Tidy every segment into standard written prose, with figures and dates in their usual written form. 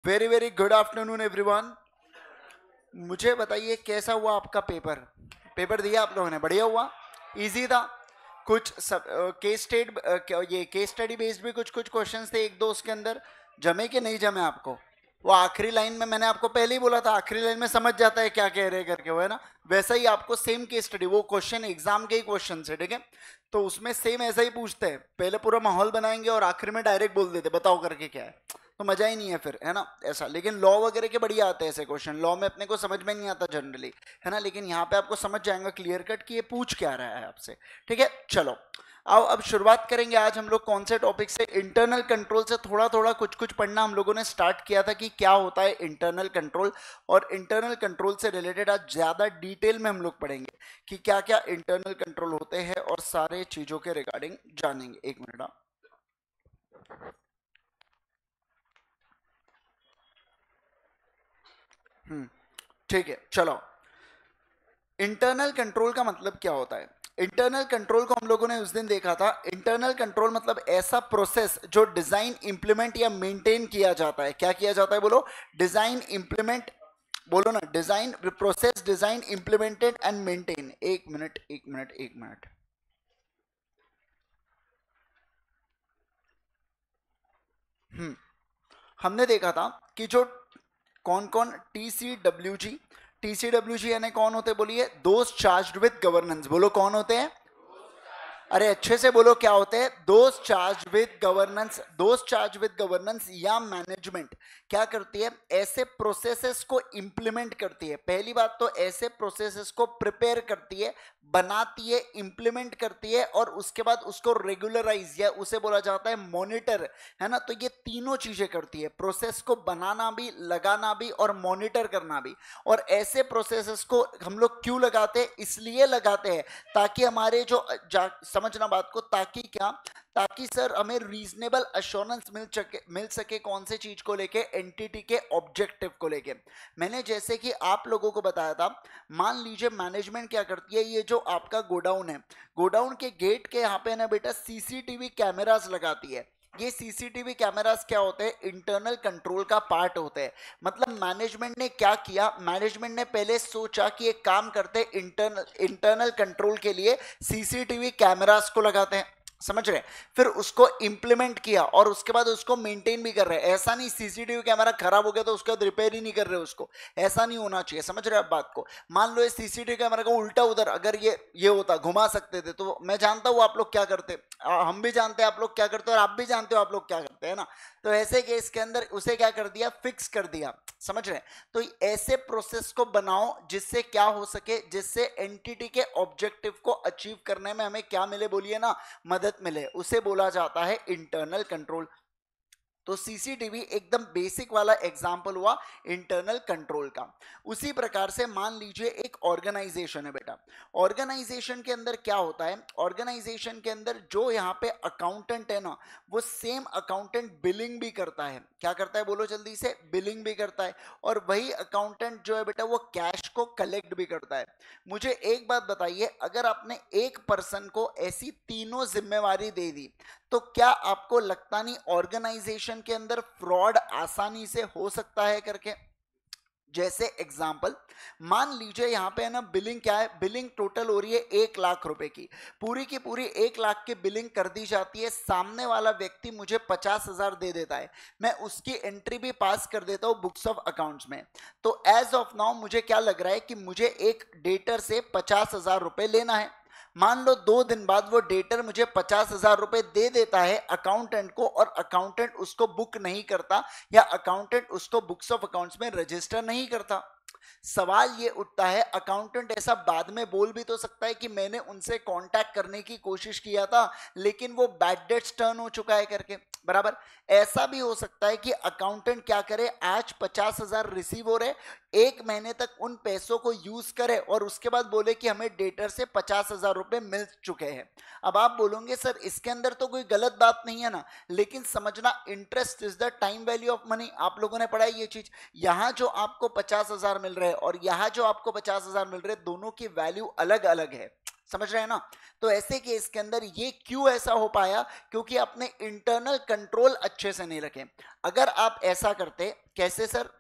Very very good afternoon everyone. मुझे बताइए कैसा हुआ आपका पेपर। पेपर दिया आप लोगों ने, बढ़िया हुआ, इजी था। कुछ सब केस स्टेट ये केस स्टडी बेस्ड भी कुछ कुछ क्वेश्चंस थे, एक दो उसके अंदर जमे कि नहीं जमे आपको। वो आखिरी लाइन में मैंने आपको पहले ही बोला था, आखिरी लाइन में समझ जाता है क्या कह रहे करके, वो है ना। वैसा ही आपको सेम केस स्टडी, वो क्वेश्चन एग्जाम के ही क्वेश्चन है, ठीक है। तो उसमें सेम ऐसा ही पूछते हैं, पहले पूरा माहौल बनाएंगे और आखिर में डायरेक्ट बोल देते बताओ करके क्या है। तो मजा ही नहीं है फिर, है ना ऐसा। लेकिन लॉ वगैरह के बढ़िया आते हैं ऐसे क्वेश्चन, लॉ में अपने को समझ में नहीं आता जनरली, है ना। लेकिन यहाँ पे आपको समझ जाएगा क्लियर कट कि ये पूछ क्या रहा है आपसे, ठीक है। चलो आओ अब शुरुआत करेंगे। आज हम लोग कौन से टॉपिक से, इंटरनल कंट्रोल से थोड़ा थोड़ा कुछ कुछ पढ़ना हम लोगों ने स्टार्ट किया था कि क्या होता है इंटरनल कंट्रोल। और इंटरनल कंट्रोल से रिलेटेड आज ज्यादा डिटेल में हम लोग पढ़ेंगे कि क्या क्या इंटरनल कंट्रोल होते हैं और सारे चीजों के रिगार्डिंग जानेंगे। एक मिनट। ठीक है चलो। इंटरनल कंट्रोल का मतलब क्या होता है। इंटरनल कंट्रोल को हम लोगों ने उस दिन देखा था। इंटरनल कंट्रोल मतलब ऐसा प्रोसेस जो डिजाइन इंप्लीमेंट या मेंटेन किया जाता है। क्या किया जाता है बोलो, डिजाइन इंप्लीमेंट, बोलो ना, design process, design implemented and maintain. एक मिनट एक मिनट एक मिनट। हमने देखा था कि जो कौन कौन टीसीडब्ल्यूजी, टीसीडब्ल्यूजी यानी कौन होते हैं बोलिए, दोस्त चार्ज्ड विद गवर्नेंस। बोलो कौन होते हैं, अरे अच्छे से बोलो क्या होते हैं, दोस्त चार्ज विद गवर्नेंस। दोस्त चार्ज विद गवर्नेंस या मैनेजमेंट क्या करती है, ऐसे प्रोसेसेस को इंप्लीमेंट करती है। पहली बात तो ऐसे प्रोसेसेस को प्रिपेयर करती है, बनाती है, इंप्लीमेंट करती है और उसके बाद उसको रेगुलराइज या उसे बोला जाता है मॉनिटर, है ना। तो ये तीनों चीजें करती है, प्रोसेस को बनाना भी, लगाना भी और मॉनिटर करना भी। और ऐसे प्रोसेसेस को हम लोग क्यों लगाते हैं, इसलिए लगाते हैं ताकि हमारे जो समझना बात को, ताकि क्या, ताकि सर हमें रीजनेबल अश्योरेंस मिल सके कौन से चीज को लेके, एंटिटी के ऑब्जेक्टिव को लेके। मैंने जैसे कि आप लोगों को बताया था, मान लीजिए मैनेजमेंट क्या करती है, ये जो आपका गोडाउन है, गोडाउन के गेट के यहाँ पे ना बेटा सीसीटीवी कैमरास लगाती है। ये सीसीटीवी कैमरास क्या होते हैं, इंटरनल कंट्रोल का पार्ट होते हैं। मतलब मैनेजमेंट ने क्या किया, मैनेजमेंट ने पहले सोचा कि एक काम करते, इंटरनल इंटरनल कंट्रोल के लिए सीसीटीवी कैमरास को लगाते हैं, समझ रहे। फिर उसको इंप्लीमेंट किया और उसके बाद उसको मेंटेन भी कर रहे हैं। ऐसा नहीं सीसीटीवी कैमरा खराब हो गया तो उसके बाद रिपेयर ही नहीं कर रहे उसको, ऐसा नहीं होना चाहिए, समझ रहे आप बात को। मान लो ये सीसीटीवी कैमरा का उल्टा उधर अगर ये होता, घुमा सकते थे, तो मैं जानता हूं आप लोग क्या करते, हम भी जानते हैं आप लोग क्या करते हो और आप भी जानते हो आप लोग क्या करते हैं ना। तो ऐसे केस के अंदर उसे क्या कर दिया, फिक्स कर दिया, समझ रहे हैं। तो ऐसे प्रोसेस को बनाओ जिससे क्या हो सके, जिससे एंटिटी के ऑब्जेक्टिव को अचीव करने में हमें क्या मिले बोलिए ना, मदद मिले, उसे बोला जाता है इंटरनल कंट्रोल। तो सीसीटीवी एकदम बेसिक वाला एग्जांपल हुआ इंटरनल कंट्रोल का। उसी प्रकार से मान लीजिए एक ऑर्गेनाइजेशन है बेटा। ऑर्गेनाइजेशन के अंदर क्या होता है, ऑर्गेनाइजेशन के अंदर जो यहाँ पे अकाउंटेंट है ना, वो सेम अकाउंटेंट बिलिंग भी करता है। क्या करता है बोलो जल्दी से, बिलिंग भी करता है। और वही अकाउंटेंट जो है बेटा वो कैश को कलेक्ट भी करता है। मुझे एक बात बताइए, अगर आपने एक पर्सन को ऐसी तीनों जिम्मेवारी दे दी, तो क्या आपको लगता नहीं ऑर्गेनाइजेशन के अंदर फ्रॉड आसानी से हो सकता है करके। जैसे एग्जाम्पल मान लीजिए यहाँ पे है ना, बिलिंग क्या है, बिलिंग टोटल हो रही है 1 लाख रुपए की पूरी 1 लाख की बिलिंग कर दी जाती है। सामने वाला व्यक्ति मुझे 50,000 दे देता है, मैं उसकी एंट्री भी पास कर देता हूँ बुक्स ऑफ अकाउंट्स में। तो एज ऑफ नाउ मुझे क्या लग रहा है कि मुझे एक डेटर से 50,000 रुपए लेना है। मान लो 2 दिन बाद वो डेटर मुझे 50,000 रुपए दे देता है अकाउंटेंट को, और अकाउंटेंट उसको बुक नहीं करता या अकाउंटेंट उसको बुक्स ऑफ अकाउंट्स में रजिस्टर नहीं करता। सवाल ये उठता है, अकाउंटेंट ऐसा बाद में बोल भी तो सकता है कि मैंने उनसे कांटेक्ट करने की कोशिश किया था लेकिन वो बैड डेट्स टर्न हो चुका है करके, बराबर। ऐसा भी हो सकता है कि अकाउंटेंट क्या करे, आज 50,000 रिसीव हो रहे, 1 महीने तक उन पैसों को यूज करे और उसके बाद बोले कि हमें डेटर से 50,000 रुपए मिल चुके हैं। अब आप बोलोगे सर इसके अंदर तो कोई गलत बात नहीं है ना, लेकिन समझना, interest is the time value of money. आप लोगों ने पढ़ा है ये चीज। यहां जो आपको 50,000 मिल रहे हैं और यहां जो आपको 50,000 मिल रहे हैं, दोनों की वैल्यू अलग अलग है, समझ रहे हैं ना। तो ऐसे केस के अंदर ये क्यों ऐसा हो पाया, क्योंकि आपने इंटरनल कंट्रोल अच्छे से नहीं रखे। अगर आप ऐसा करते, कैसे सर,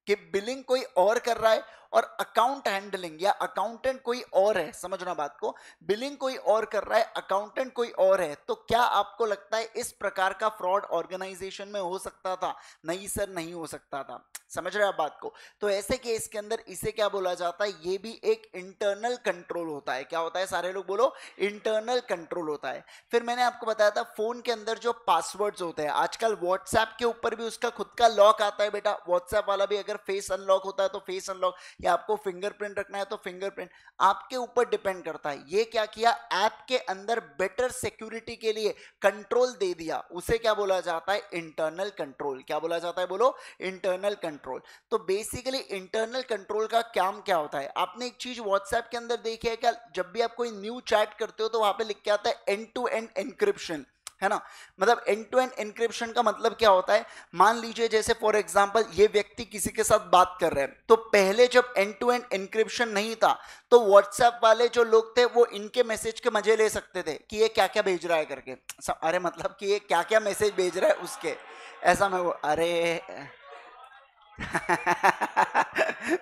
कि बिलिंग कोई और कर रहा है और अकाउंट हैंडलिंग या अकाउंटेंट कोई और है, समझना बात को, बिलिंग कोई और कर रहा है, अकाउंटेंट कोई और है, तो क्या आपको लगता है इस प्रकार का फ्रॉड ऑर्गेनाइजेशन में हो सकता था? नहीं सर, नहीं हो सकता था। समझ रहे हैं आप बात को। तो ऐसे केस के अंदर इसे क्या बोला जाता है, ये भी एक इंटरनल कंट्रोल होता है। क्या होता है, सारे लोग बोलो, इंटरनल कंट्रोल होता है। फिर मैंने आपको बताया था फोन के अंदर जो पासवर्ड्स होते हैं, आजकल व्हाट्सएप के ऊपर भी उसका खुद का लॉक आता है बेटा। व्हाट्सएप वाला भी अगर फेस अनलॉक होता है तो फेस अनलॉक, या आपको फिंगरप्रिंट रखना है तो फिंगरप्रिंट, आपके ऊपर डिपेंड करता है। ये क्या किया, ऐप के अंदर बेटर सिक्योरिटी के लिए कंट्रोल दे दिया, उसे क्या बोला जाता है, इंटरनल कंट्रोल। क्या बोला जाता है, बोलो, इंटरनल कंट्रोल। तो बेसिकली इंटरनल कंट्रोल का काम क्या होता है, आपने एक चीज व्हाट्सएप के अंदर देखी है क्या, जब भी आप कोई न्यू चैट करते हो तो वहां पे लिख के आता है एंड टू एंड एन्क्रिप्शन, है ना। मतलब एंड टू एंड एन्क्रिप्शन का मतलब क्या होता है, मान लीजिए जैसे फॉर एग्जांपल ये व्यक्ति किसी के साथ बात कर रहे हैं, तो पहले जब एंड टू एंड एन्क्रिप्शन नहीं था तो व्हाट्सएप वाले जो लोग थे वो इनके मैसेज के मजे ले सकते थे कि ये क्या क्या भेज रहा है करके। अरे मतलब कि ये क्या क्या मैसेज भेज रहा है उसके, ऐसा मैं वो, अरे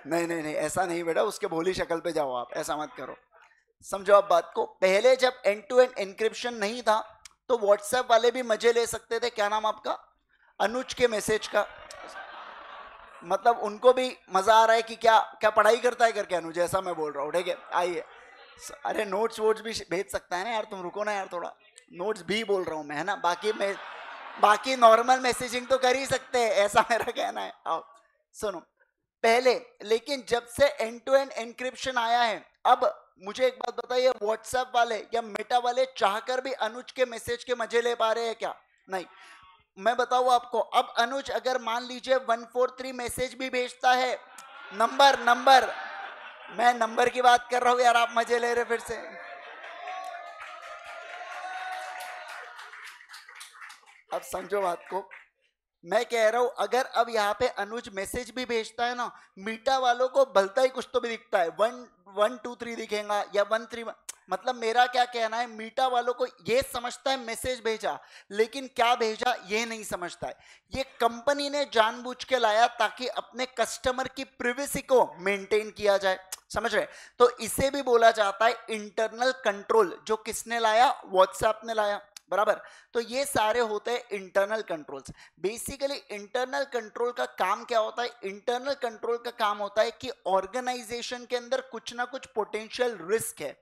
नहीं नहीं नहीं, ऐसा नहीं बेटा, उसके भोली शक्ल पे जाओ आप, ऐसा मत करो। समझो आप बात को, पहले जब एंड टू एंड एन्क्रिप्शन नहीं था तो व्हाट्सएप वाले भी मजे ले सकते थे, क्या नाम आपका, अनुज के मैसेज का। मतलब उनको भी मजा आ रहा है कि क्या क्या पढ़ाई करता है करके अनुज, ऐसा मैं बोल रहा हूँ, ठीक है। आइए, अरे नोट्स वोट्स भी भेज सकता है ना यार, तुम रुको ना यार थोड़ा, नोट्स भी बोल रहा हूँ मैं, है ना। बाकी नॉर्मल मैसेजिंग तो कर ही सकते हैं, ऐसा मेरा कहना है। आओ सुनो, पहले, लेकिन जब से एंड टू एंड एन्क्रिप्शन आया है, अब मुझे एक बात बताइए, व्हाट्सएप वाले या मेटा वाले चाहकर भी अनुज के मैसेज के मजे ले पा रहे हैं क्या? नहीं। मैं बताऊं आपको, अब अनुज अगर मान लीजिए 143 मैसेज भी भेजता है, नंबर, मैं नंबर की बात कर रहा हूं यार, आप मजे ले रहे फिर से। अब समझो बात को, मैं कह रहा हूं अगर अब यहाँ पे अनुज मैसेज भी भेजता है ना, मीटा वालों को भलता ही कुछ तो भी दिखता है, 1 1 2 3 दिखेगा या 1 3, मतलब मेरा क्या कहना है, मीटा वालों को ये समझता है मैसेज भेजा, लेकिन क्या भेजा ये नहीं समझता है। ये कंपनी ने जानबूझ के लाया ताकि अपने कस्टमर की प्रिवेसी को मेंटेन किया जाए, समझ रहे। तो इसे भी बोला जाता है इंटरनल कंट्रोल, जो किसने लाया, व्हाट्सएप ने लाया, बराबर। तो ये सारे होते हैं internal controls. Basically internal control का काम क्या होता है, इंटरनल कंट्रोल का काम होता है कि ऑर्गेनाइजेशन के अंदर कुछ ना कुछ पोटेंशियल रिस्क है,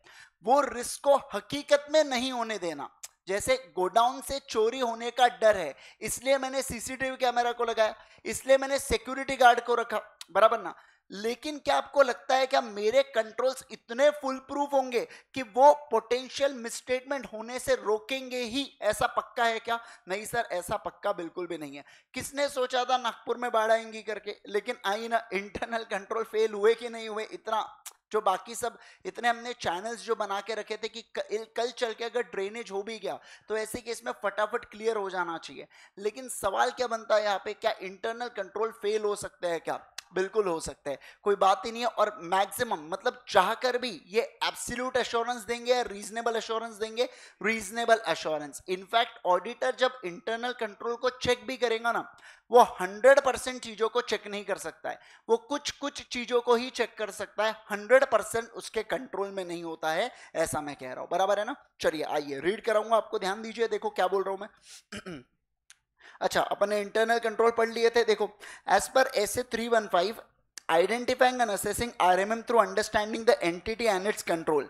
वो रिस्क को हकीकत में नहीं होने देना। जैसे गोडाउन से चोरी होने का डर है, इसलिए मैंने सीसीटीवी कैमरा को लगाया, इसलिए मैंने सिक्योरिटी गार्ड को रखा, बराबर ना। लेकिन क्या आपको लगता है क्या मेरे कंट्रोल्स इतने फुल प्रूफ होंगे कि वो पोटेंशियल मिसस्टेटमेंट होने से रोकेंगे ही, ऐसा पक्का है क्या? नहीं सर, ऐसा पक्का बिल्कुल भी नहीं है। किसने सोचा था नागपुर में बाढ़ आएंगी करके, लेकिन आई ना। इंटरनल कंट्रोल फेल हुए कि नहीं हुए, इतना जो बाकी सब इतने हमने चैनल्स जो बना के रखे थे कि कल चल के अगर ड्रेनेज हो भी गया तो ऐसे केस में फटाफट क्लियर हो जाना चाहिए। लेकिन सवाल क्या बनता है यहाँ पे, क्या इंटरनल कंट्रोल फेल हो सकते हैं क्या? बिल्कुल हो सकते हैं, कोई बात ही नहीं है। और मैक्सिमम मतलब चाहकर भी ये एब्सोल्यूट एश्योरेंस देंगे या रीजनेबल एश्योरेंस देंगे? Reasonable assurance. इनफैक्ट ऑडिटर जब इंटरनल कंट्रोल को चेक भी करेगा ना, वो 100% चीजों को चेक नहीं कर सकता है, वो कुछ कुछ चीजों को ही चेक कर सकता है, 100% उसके कंट्रोल में नहीं होता है, ऐसा मैं कह रहा हूं, बराबर है ना। चलिए आइए रीड कराऊंगा आपको, ध्यान दीजिए, देखो क्या बोल रहा हूं मैं। अच्छा, अपन ने इंटरनल कंट्रोल पढ़ लिए थे, देखो as per S A 315 identifying and assessing RMM through understanding the entity and its control,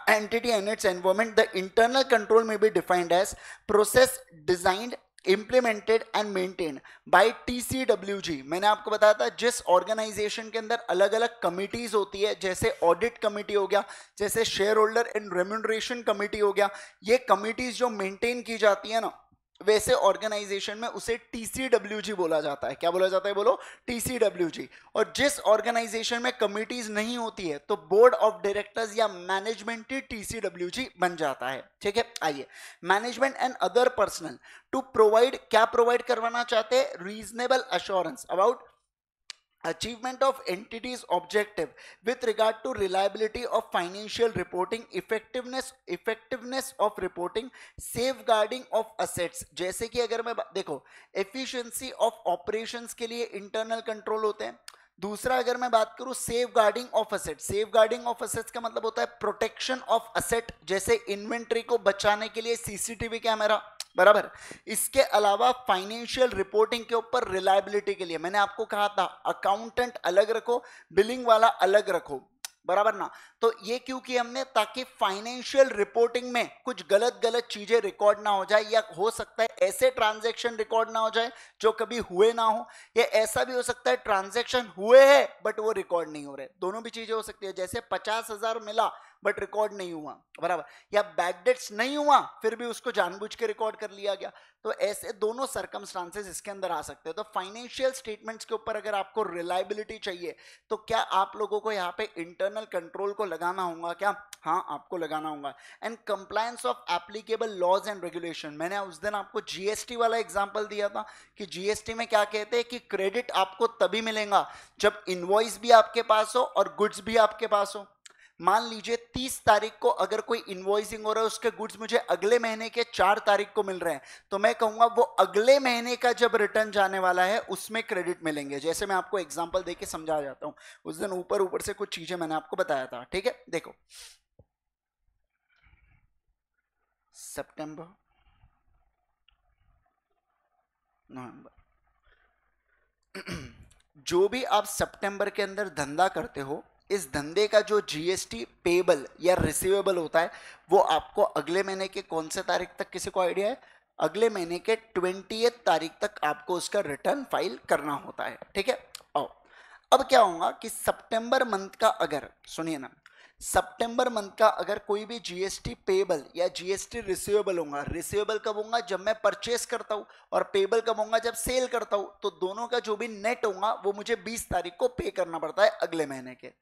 entity and its environment. The internal control may be defined as process designed, implemented and maintained by TCWG. मैंने आपको बताया था जिस organisation के अंदर अलग अलग committees होती है, जैसे ऑडिट कमिटी हो गया, जैसे share holder and remuneration committee हो गया, ये कमिटीज जो मेंटेन की जाती है ना, वैसे ऑर्गेनाइजेशन में उसे टीसीडब्ल्यूजी बोला जाता है। क्या बोला जाता है, बोलो, टीसीडब्ल्यूजी। और जिस ऑर्गेनाइजेशन में कमिटीज नहीं होती है तो बोर्ड ऑफ डायरेक्टर्स या मैनेजमेंट ही टीसीडब्ल्यूजी बन जाता है, ठीक है। आइए, management and other personnel to provide, क्या प्रोवाइड करवाना चाहते हैं, reasonable assurance about achievement of entities objective with regard to reliability of financial reporting, effectiveness of reporting, safeguarding of assets. जैसे कि अगर मैं देखो efficiency of operations के लिए internal control होते हैं. दूसरा अगर मैं बात करूं safeguarding of asset, safeguarding of assets का मतलब होता है प्रोटेक्शन ऑफ असेट, जैसे इन्वेंट्री को बचाने के लिए सीसीटीवी कैमरा, बराबर. इसके अलावा फाइनेंशियल रिपोर्टिंग के ऊपर रिलायबिलिटी के लिए मैंने आपको कहा था अकाउंटेंट अलग रखो, बिलिंग वाला अलग रखो, बराबर ना. तो ये क्यों किया हमने, ताकि फाइनेंशियल रिपोर्टिंग में कुछ गलत गलत चीजें रिकॉर्ड ना हो जाए, या हो सकता है ऐसे ट्रांजैक्शन रिकॉर्ड ना हो जाए जो कभी हुए ना हो, या ऐसा भी हो सकता है ट्रांजैक्शन हुए हैं बट वो रिकॉर्ड नहीं हो रहे. दोनों भी चीजें हो सकती है, जैसे 50,000 मिला बट रिकॉर्ड नहीं हुआ, बराबर, या बैड डेट्स नहीं हुआ फिर भी उसको जानबूझ के रिकॉर्ड कर लिया गया. तो ऐसे दोनों सर्कमस्टांसेस इसके अंदर आ सकते हैं. तो फाइनेंशियल स्टेटमेंट्स के ऊपर अगर आपको रिलायबिलिटी चाहिए तो क्या आप लोगों को यहाँ पे इंटरनल कंट्रोल को लगाना होगा क्या? हाँ, आपको लगाना होगा. And compliance of applicable laws and regulation. मैंने उस दिन आपको जीएसटी वाला एग्जांपल दिया था कि जीएसटी में क्या कहते हैं कि क्रेडिट आपको तभी मिलेगा जब इनवॉइस भी आपके पास हो और गुड्स भी आपके पास हो. मान लीजिए 30 तारीख को अगर कोई इनवॉइसिंग हो रहा है, उसके गुड्स मुझे अगले महीने के 4 तारीख को मिल रहे हैं, तो मैं कहूंगा वो अगले महीने का जब रिटर्न जाने वाला है उसमें क्रेडिट मिलेंगे. जैसे मैं आपको एग्जांपल देके समझा जाता हूं. उस दिन ऊपर ऊपर से कुछ चीजें मैंने आपको बताया था, ठीक है. देखो सितंबर, नवंबर, जो भी आप सितंबर के अंदर धंधा करते हो, इस धंधे का जो जीएसटी पेबल या रिसीवेबल होता है वो आपको अगले महीने के कौन से तारीख तक, किसी को आइडिया है? अगले महीने के 20 तारीख तक आपको उसका रिटर्न फाइल करना होता है, ठीक है. आओ, अब क्या होगा कि सितंबर मंथ का, अगर सुनिए ना, सितंबर मंथ का अगर कोई भी जीएसटी पेबल या जीएसटी रिसीवेबल होगा, रिसीवेबल कब होगा? जब मैं परचेस करता हूं, और पेबल कब होगा? जब सेल करता हूं. तो दोनों का जो भी नेट होगा वो मुझे 20 तारीख को पे करना पड़ता है अगले महीने के.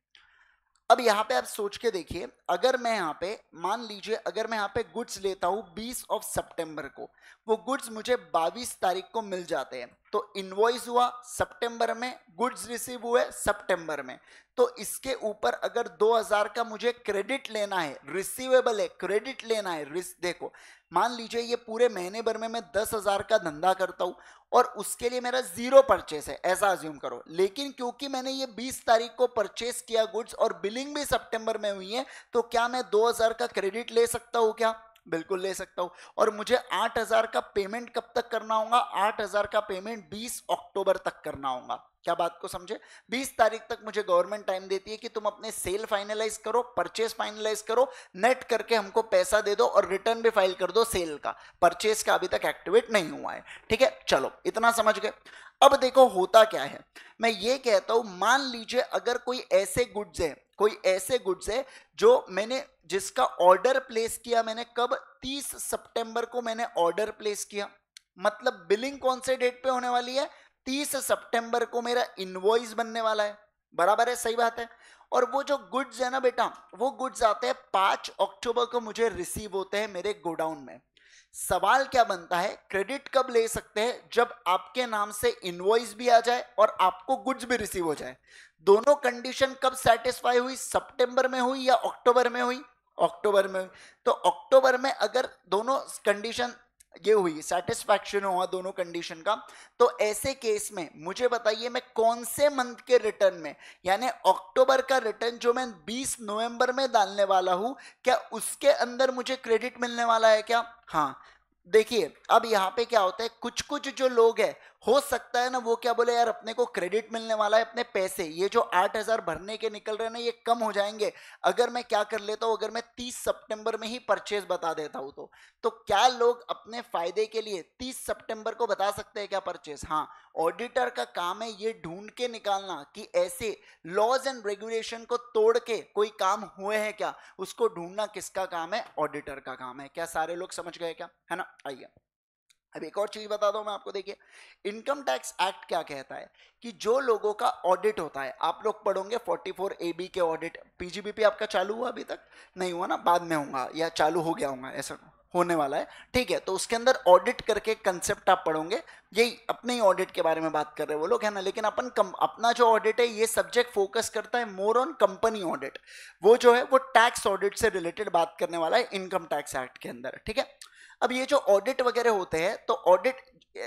अब यहां पे आप सोच के देखिए, अगर मैं यहां पे मान लीजिए अगर मैं यहां पे गुड्स लेता हूं 20 ऑफ सितंबर को, वो गुड्स मुझे 22 तारीख को मिल जाते हैं, तो इनवॉइस हुआ सितंबर में, गुड्स रिसीव हुए सितंबर में. तो इसके ऊपर अगर 2000 का मुझे क्रेडिट लेना है, रिसीवेबल है, क्रेडिट लेना है, देखो मान लीजिए ये पूरे महीने भर में मैं 10,000 का धंधा करता हूं और उसके लिए मेरा 0 परचेस है, ऐसा अज्यूम करो. लेकिन क्योंकि मैंने ये 20 तारीख को परचेस किया गुड्स और बिलिंग भी सितंबर में हुई है, तो क्या मैं 2000 का क्रेडिट ले सकता हूं क्या? बिल्कुल ले सकता हूं. और मुझे 8,000 का पेमेंट कब तक करना होगा? 8,000 का पेमेंट 20 अक्टूबर तक करना होगा. क्या बात को समझे? 20 तारीख तक मुझे गवर्नमेंट टाइम देती है कि तुम अपने सेल फाइनलाइज करो, परचेस फाइनलाइज करो, नेट करके हमको पैसा दे दो और रिटर्न भी फाइल कर दो सेल का. परचेस का अभी तक एक्टिवेट नहीं हुआ है, ठीक है. चलो इतना समझ गए. अब देखो होता क्या है, मैं ये कहता हूं मान लीजिए अगर कोई ऐसे गुड्स है जो मैंने, जिसका ऑर्डर प्लेस किया मैंने कब? 30 सितंबर को मैंने ऑर्डर प्लेस किया, मतलब बिलिंग कौन से डेट पे होने वाली है? 30 सितंबर को मेरा इनवॉइस बनने वाला है, बराबर है, सही बात है. और वो जो गुड्स है ना बेटा, वो गुड्स आते हैं 5 अक्टूबर को मुझे रिसीव होते हैं मेरे गोडाउन में. सवाल क्या बनता है, क्रेडिट कब ले सकते हैं? जब आपके नाम से इनवॉइस भी आ जाए और आपको गुड्स भी रिसीव हो जाए. दोनों कंडीशन कब सेटिस्फाई हुई? सितंबर में हुई या अक्टूबर में हुई? अक्टूबर में हुई. तो अक्टूबर में अगर दोनों कंडीशन ये हुई, सेटिस्फैक्शन हुआ दोनों कंडीशन का, तो ऐसे केस में मुझे बताइए मैं कौन से मंथ के रिटर्न में, यानी अक्टूबर का रिटर्न जो मैं 20 नवंबर में डालने वाला हूं, क्या उसके अंदर मुझे क्रेडिट मिलने वाला है क्या? हाँ. देखिए अब यहाँ पे क्या होता है, कुछ कुछ जो लोग हैं, हो सकता है ना वो क्या बोले, यार अपने को क्रेडिट मिलने वाला है, अपने पैसे ये जो 8,000 भरने के निकल रहे हैं ना ये कम हो जाएंगे अगर मैं क्या कर लेता हूं, अगर मैं 30 सितंबर में ही परचेज बता देता हूं. तो क्या लोग अपने फायदे के लिए 30 सितंबर को बता सकते हैं क्या परचेज? हाँ. ऑडिटर का काम है ये ढूंढ के निकालना कि ऐसे लॉज एंड रेगुलेशन को तोड़ के कोई काम हुए हैं क्या, उसको ढूंढना किसका काम है? ऑडिटर का काम है. क्या सारे लोग समझ गए क्या? है ना. आइए अब एक और चीज बता दो मैं आपको. देखिए इनकम टैक्स एक्ट क्या कहता है कि जो लोगों का ऑडिट होता है, आप लोग पढ़ोगे 44 AB के ऑडिट. पीजीबीपी आपका चालू हुआ? अभी तक नहीं हुआ ना, बाद में होगा या चालू हो गया होगा, ऐसा होने वाला है, ठीक है। तो उसके अंदर ऑडिट करके कंसेप्ट आप पढ़ोगे, यही अपने ही ऑडिट के बारे में बात कर रहे हैं वो लोग, है ना। लेकिन अपना जो ऑडिट है ये सब्जेक्ट फोकस करता है मोर ऑन कंपनी ऑडिट, वो जो है वो टैक्स ऑडिट से रिलेटेड बात करने वाला है इनकम टैक्स एक्ट के अंदर, ठीक है। अब ये जो ऑडिट वगैरह होते हैं, तो ऑडिट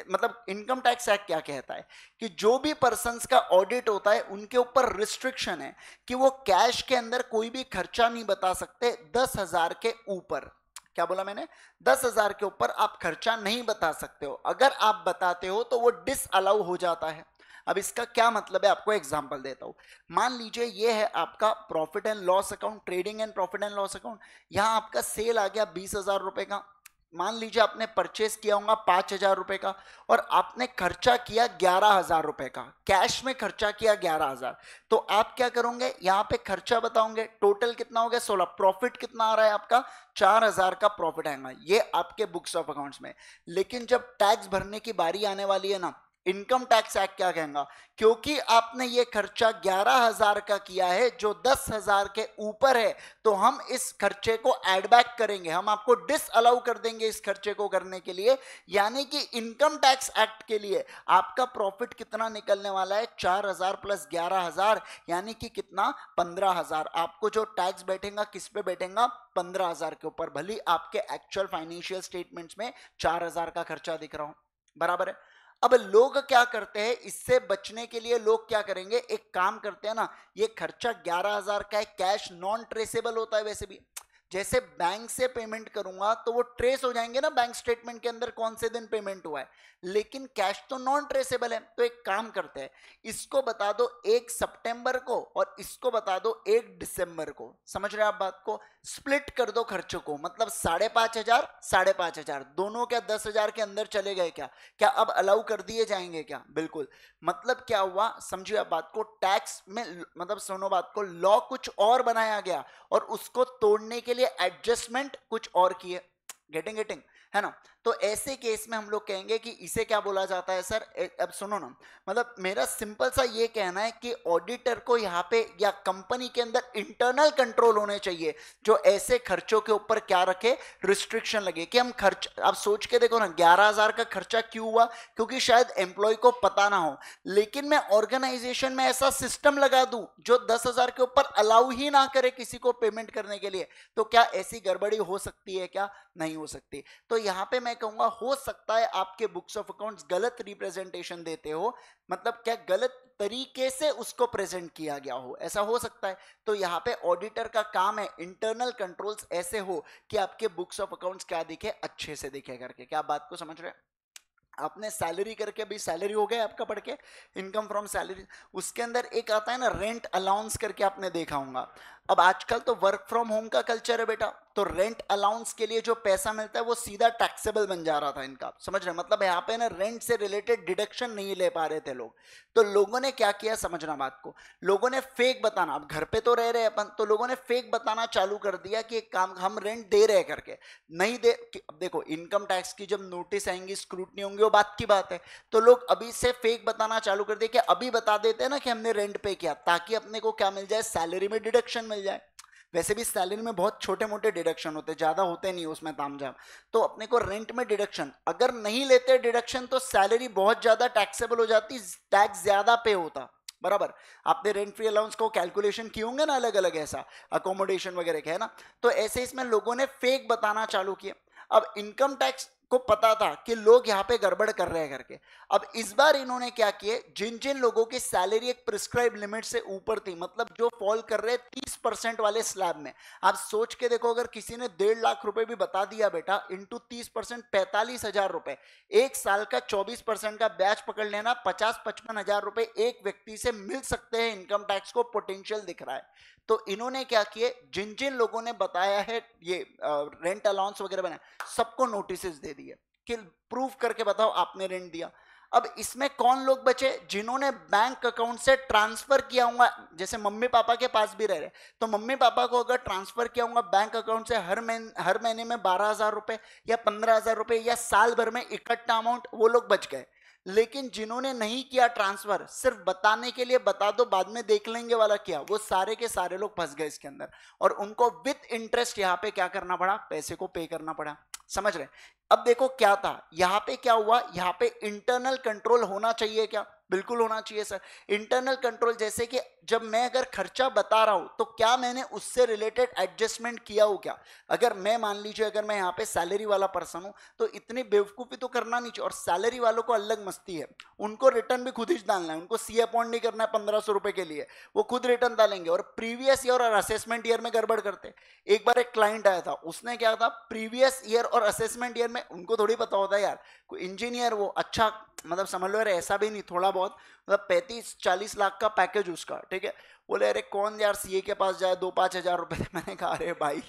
मतलब इनकम टैक्स एक्ट क्या कहता है कि जो भी पर्संस का ऑडिट होता है उनके ऊपर रिस्ट्रिक्शन है कि वो कैश के अंदर कोई भी खर्चा नहीं बता सकते 10,000 के ऊपर। क्या बोला मैंने? 10,000 के ऊपर आप खर्चा नहीं बता सकते हो, अगर आप बताते हो तो वो डिसअलाउ हो जाता है। अब इसका क्या मतलब है, आपको एग्जांपल देता हूं। मान लीजिए ये है आपका profit and loss account, trading and profit and loss account. यहां आपका सेल आ गया 20,000 रुपए का, मान लीजिए आपने परचेस किया होगा 5,000 रुपए का, और आपने खर्चा किया 11,000 रुपए का, कैश में खर्चा किया 11,000। तो आप क्या करोगे, यहां पे खर्चा बताओगे, टोटल कितना हो गया 16, प्रॉफिट कितना आ रहा है आपका 4,000 का प्रॉफिट आएगा, ये आपके बुक्स ऑफ अकाउंट्स में। लेकिन जब टैक्स भरने की बारी आने वाली है ना, इनकम टैक्स एक्ट क्या कहेगा, क्योंकि आपने ये खर्चा 11,000 का किया है जो 10,000 के ऊपर है, तो हम इस खर्चे को एड बैक करेंगे, हम आपको डिसअलाउ कर देंगे इस खर्चे को करने के लिए। यानी कि इनकम टैक्स एक्ट के लिए आपका प्रॉफिट कितना निकलने वाला है, 4,000 प्लस 11,000, यानी कि कितना 15,000। आपको जो टैक्स बैठेगा किस पे बैठेगा, 15,000 के ऊपर, भले आपके एक्चुअल फाइनेंशियल स्टेटमेंट्स में 4,000 का खर्चा दिख रहा हो, बराबर है। अब लोग क्या करते हैं, इससे बचने के लिए लोग क्या करेंगे, एक काम करते हैं ना, ये खर्चा 11,000 का है, कैश नॉन ट्रेसेबल होता है वैसे भी, जैसे बैंक से पेमेंट करूंगा तो वो ट्रेस हो जाएंगे ना बैंक स्टेटमेंट के अंदर कौन से दिन पेमेंट हुआ है, लेकिन कैश तो नॉन ट्रेसेबल है। तो एक काम करते हैं, इसको बता दो 1 सितंबर को और इसको बता दो 1 दिसंबर को, समझ रहे हैं आप बात को, स्प्लिट कर दो खर्चों को, मतलब 5,500 5,500 दोनों क्या 10,000 के अंदर चले गए, क्या अब अलाउ कर दिए जाएंगे क्या, बिल्कुल। मतलब क्या हुआ, समझिए आप बात को, टैक्स में मतलब सुनो बात को, लॉ कुछ और बनाया गया और उसको तोड़ने के लिए एडजस्टमेंट कुछ और किए, गेटिंग है ना। तो ऐसे केस में हम लोग कहेंगे कि इसे क्या बोला जाता है सर, अब सुनो ना, मतलब मेरा सिंपल सा ये कहना है कि ऑडिटर को यहाँ पे या कंपनी के अंदर इंटरनल कंट्रोल होने चाहिए जो ऐसे खर्चों के ऊपर क्या रखे, रिस्ट्रिक्शन लगे कि हम खर्च, आप सोच के देखो ना 11,000 का खर्चा क्यों हुआ, क्योंकि शायद एम्प्लॉय को पता ना हो, लेकिन मैं ऑर्गेनाइजेशन में ऐसा सिस्टम लगा दूं जो 10,000 के ऊपर अलाउ ही ना करे किसी को पेमेंट करने के लिए, तो क्या ऐसी गड़बड़ी हो सकती है, क्या नहीं हो सकती। तो यहाँ पे मैं कहूंगा हो सकता है आपके बुक्स ऑफ अकाउंट्स गलत रिप्रेजेंटेशन देते हो, मतलब क्या गलत तरीके से उसको प्रेजेंट किया गया हो, ऐसा हो सकता है। तो यहाँ पे ऑडिटर का काम है इंटरनल कंट्रोल्स ऐसे हो कि आपके बुक्स ऑफ अकाउंट्स क्या दिखे, अच्छे से दिखे करके। क्या बात को समझ रहे हैं? आपने सैलरी करके, अभी सैलरी हो गया आपका पढ़ के, इनकम फ्रॉम सैलरी, उसके अंदर एक आता है ना रेंट अलाउंस करके, आपने देखा होगा। अब आजकल तो वर्क फ्रॉम होम का कल्चर है बेटा, तो रेंट अलाउंस के लिए जो पैसा मिलता है वो सीधा टैक्सेबल बन जा रहा था इनका, समझ रहे हैं? मतलब यहाँ पे ना रेंट से रिलेटेड डिडक्शन नहीं ले पा रहे थे लोग, तो लोगों ने क्या किया, समझना बात को, लोगों ने फेक बताना, अब घर पे तो रह रहे अपन, तो लोगों ने फेक बताना चालू कर दिया कि एक काम हम रेंट दे रहे करके, नहीं दे। अब देखो इनकम टैक्स की जब नोटिस आएंगी, स्क्रूटनी होंगी, वो बात की बात है, तो लोग अभी से फेक बताना चालू कर दिए कि अभी बता देते हैं ना कि हमने रेंट पे किया, ताकि अपने को क्या मिल जाए, सैलरी में डिडक्शन मिल जाए। वैसे भी सैलरी में बहुत छोटे मोटे डिडक्शन होते हैं, ज्यादा होते नहीं उसमें तामझाम, तो अपने को रेंट में डिडक्शन, अगर नहीं लेते डिडक्शन तो सैलरी बहुत ज्यादा टैक्सेबल हो जाती, टैक्स ज्यादा पे होता, बराबर। आपने रेंट फ्री अलाउंस को कैलकुलेशन किए होंगे ना अलग अलग, ऐसा अकोमोडेशन वगैरह के, है ना। तो ऐसे इसमें लोगों ने फेक बताना चालू किया। अब इनकम टैक्स को पता था कि लोग यहाँ पे गड़बड़ कर रहे हैं करके, अब इस बार इन्होंने क्या किए, जिन जिन लोगों की सैलरी एक प्रिस्क्राइब लिमिट से ऊपर थी, मतलब जो फॉल कर रहे 30% वाले स्लैब में, आप सोच के देखो, अगर किसी ने 1.5 लाख रुपए भी बता दिया बेटा, इंटू 30%, 45,000 रुपए, एक साल का 24% का ब्याज पकड़ लेना, 50-55 हजार रुपए एक व्यक्ति से मिल सकते हैं, इनकम टैक्स को पोटेंशियल दिख रहा है। तो इन्होंने क्या किए, जिन जिन लोगों ने बताया है ये रेंट अलाउंस वगैरह बनाया, सबको नोटिस दे दिए कि प्रूफ करके बताओ आपने रेंट दिया। अब इसमें कौन लोग बचे, जिन्होंने बैंक अकाउंट से ट्रांसफर किया होगा, जैसे मम्मी पापा के पास भी रह रहे, तो मम्मी पापा को अगर ट्रांसफर किया होगा बैंक अकाउंट से हर महीने में 12,000 रुपए या 15,000 रुपए या साल भर में इकट्ठा अमाउंट, वो लोग बच गए। लेकिन जिन्होंने नहीं किया ट्रांसफर, सिर्फ बताने के लिए बता दो बाद में देख लेंगे वाला किया, वो सारे के सारे लोग फंस गए इसके अंदर, और उनको विद इंटरेस्ट यहाँ पे क्या करना पड़ा, पैसे को पे करना पड़ा। समझ रहे हैं? अब देखो क्या था यहाँ पे, क्या हुआ यहाँ पे, इंटरनल कंट्रोल होना चाहिए क्या? बिल्कुल होना चाहिए सर। इंटरनल कंट्रोल जैसे कि जब मैं अगर खर्चा बता रहा हूं तो क्या मैंने उससे रिलेटेड एडजस्टमेंट किया हो क्या? अगर मैं मान लीजिए अगर मैं यहाँ पे सैलरी वाला पर्सन हूं तो इतनी बेवकूफी तो करना नहीं चाहिए। और सैलरी वालों को अलग मस्ती है, उनको रिटर्न भी खुद ही डालना है, उनको सी अपॉइंट नहीं करना है 1500 रुपए के लिए, वो खुद रिटर्न डालेंगे और प्रीवियस ईयर और असेसमेंट ईयर में गड़बड़ करते। एक बार एक क्लाइंट आया था, उसने क्या था, प्रीवियस ईयर और असेसमेंट ईयर में, उनको थोड़ी पता होता है यार, कोई इंजीनियर वो अच्छा, मतलब समझ लो यार ऐसा भी नहीं, थोड़ा बहुत, मतलब 35-40 लाख का पैकेज उसका, ठीक है। बोले अरे कौन यार सीए के पास जाए, 2-5 हजार रुपए। मैंने कहा अरे भाई,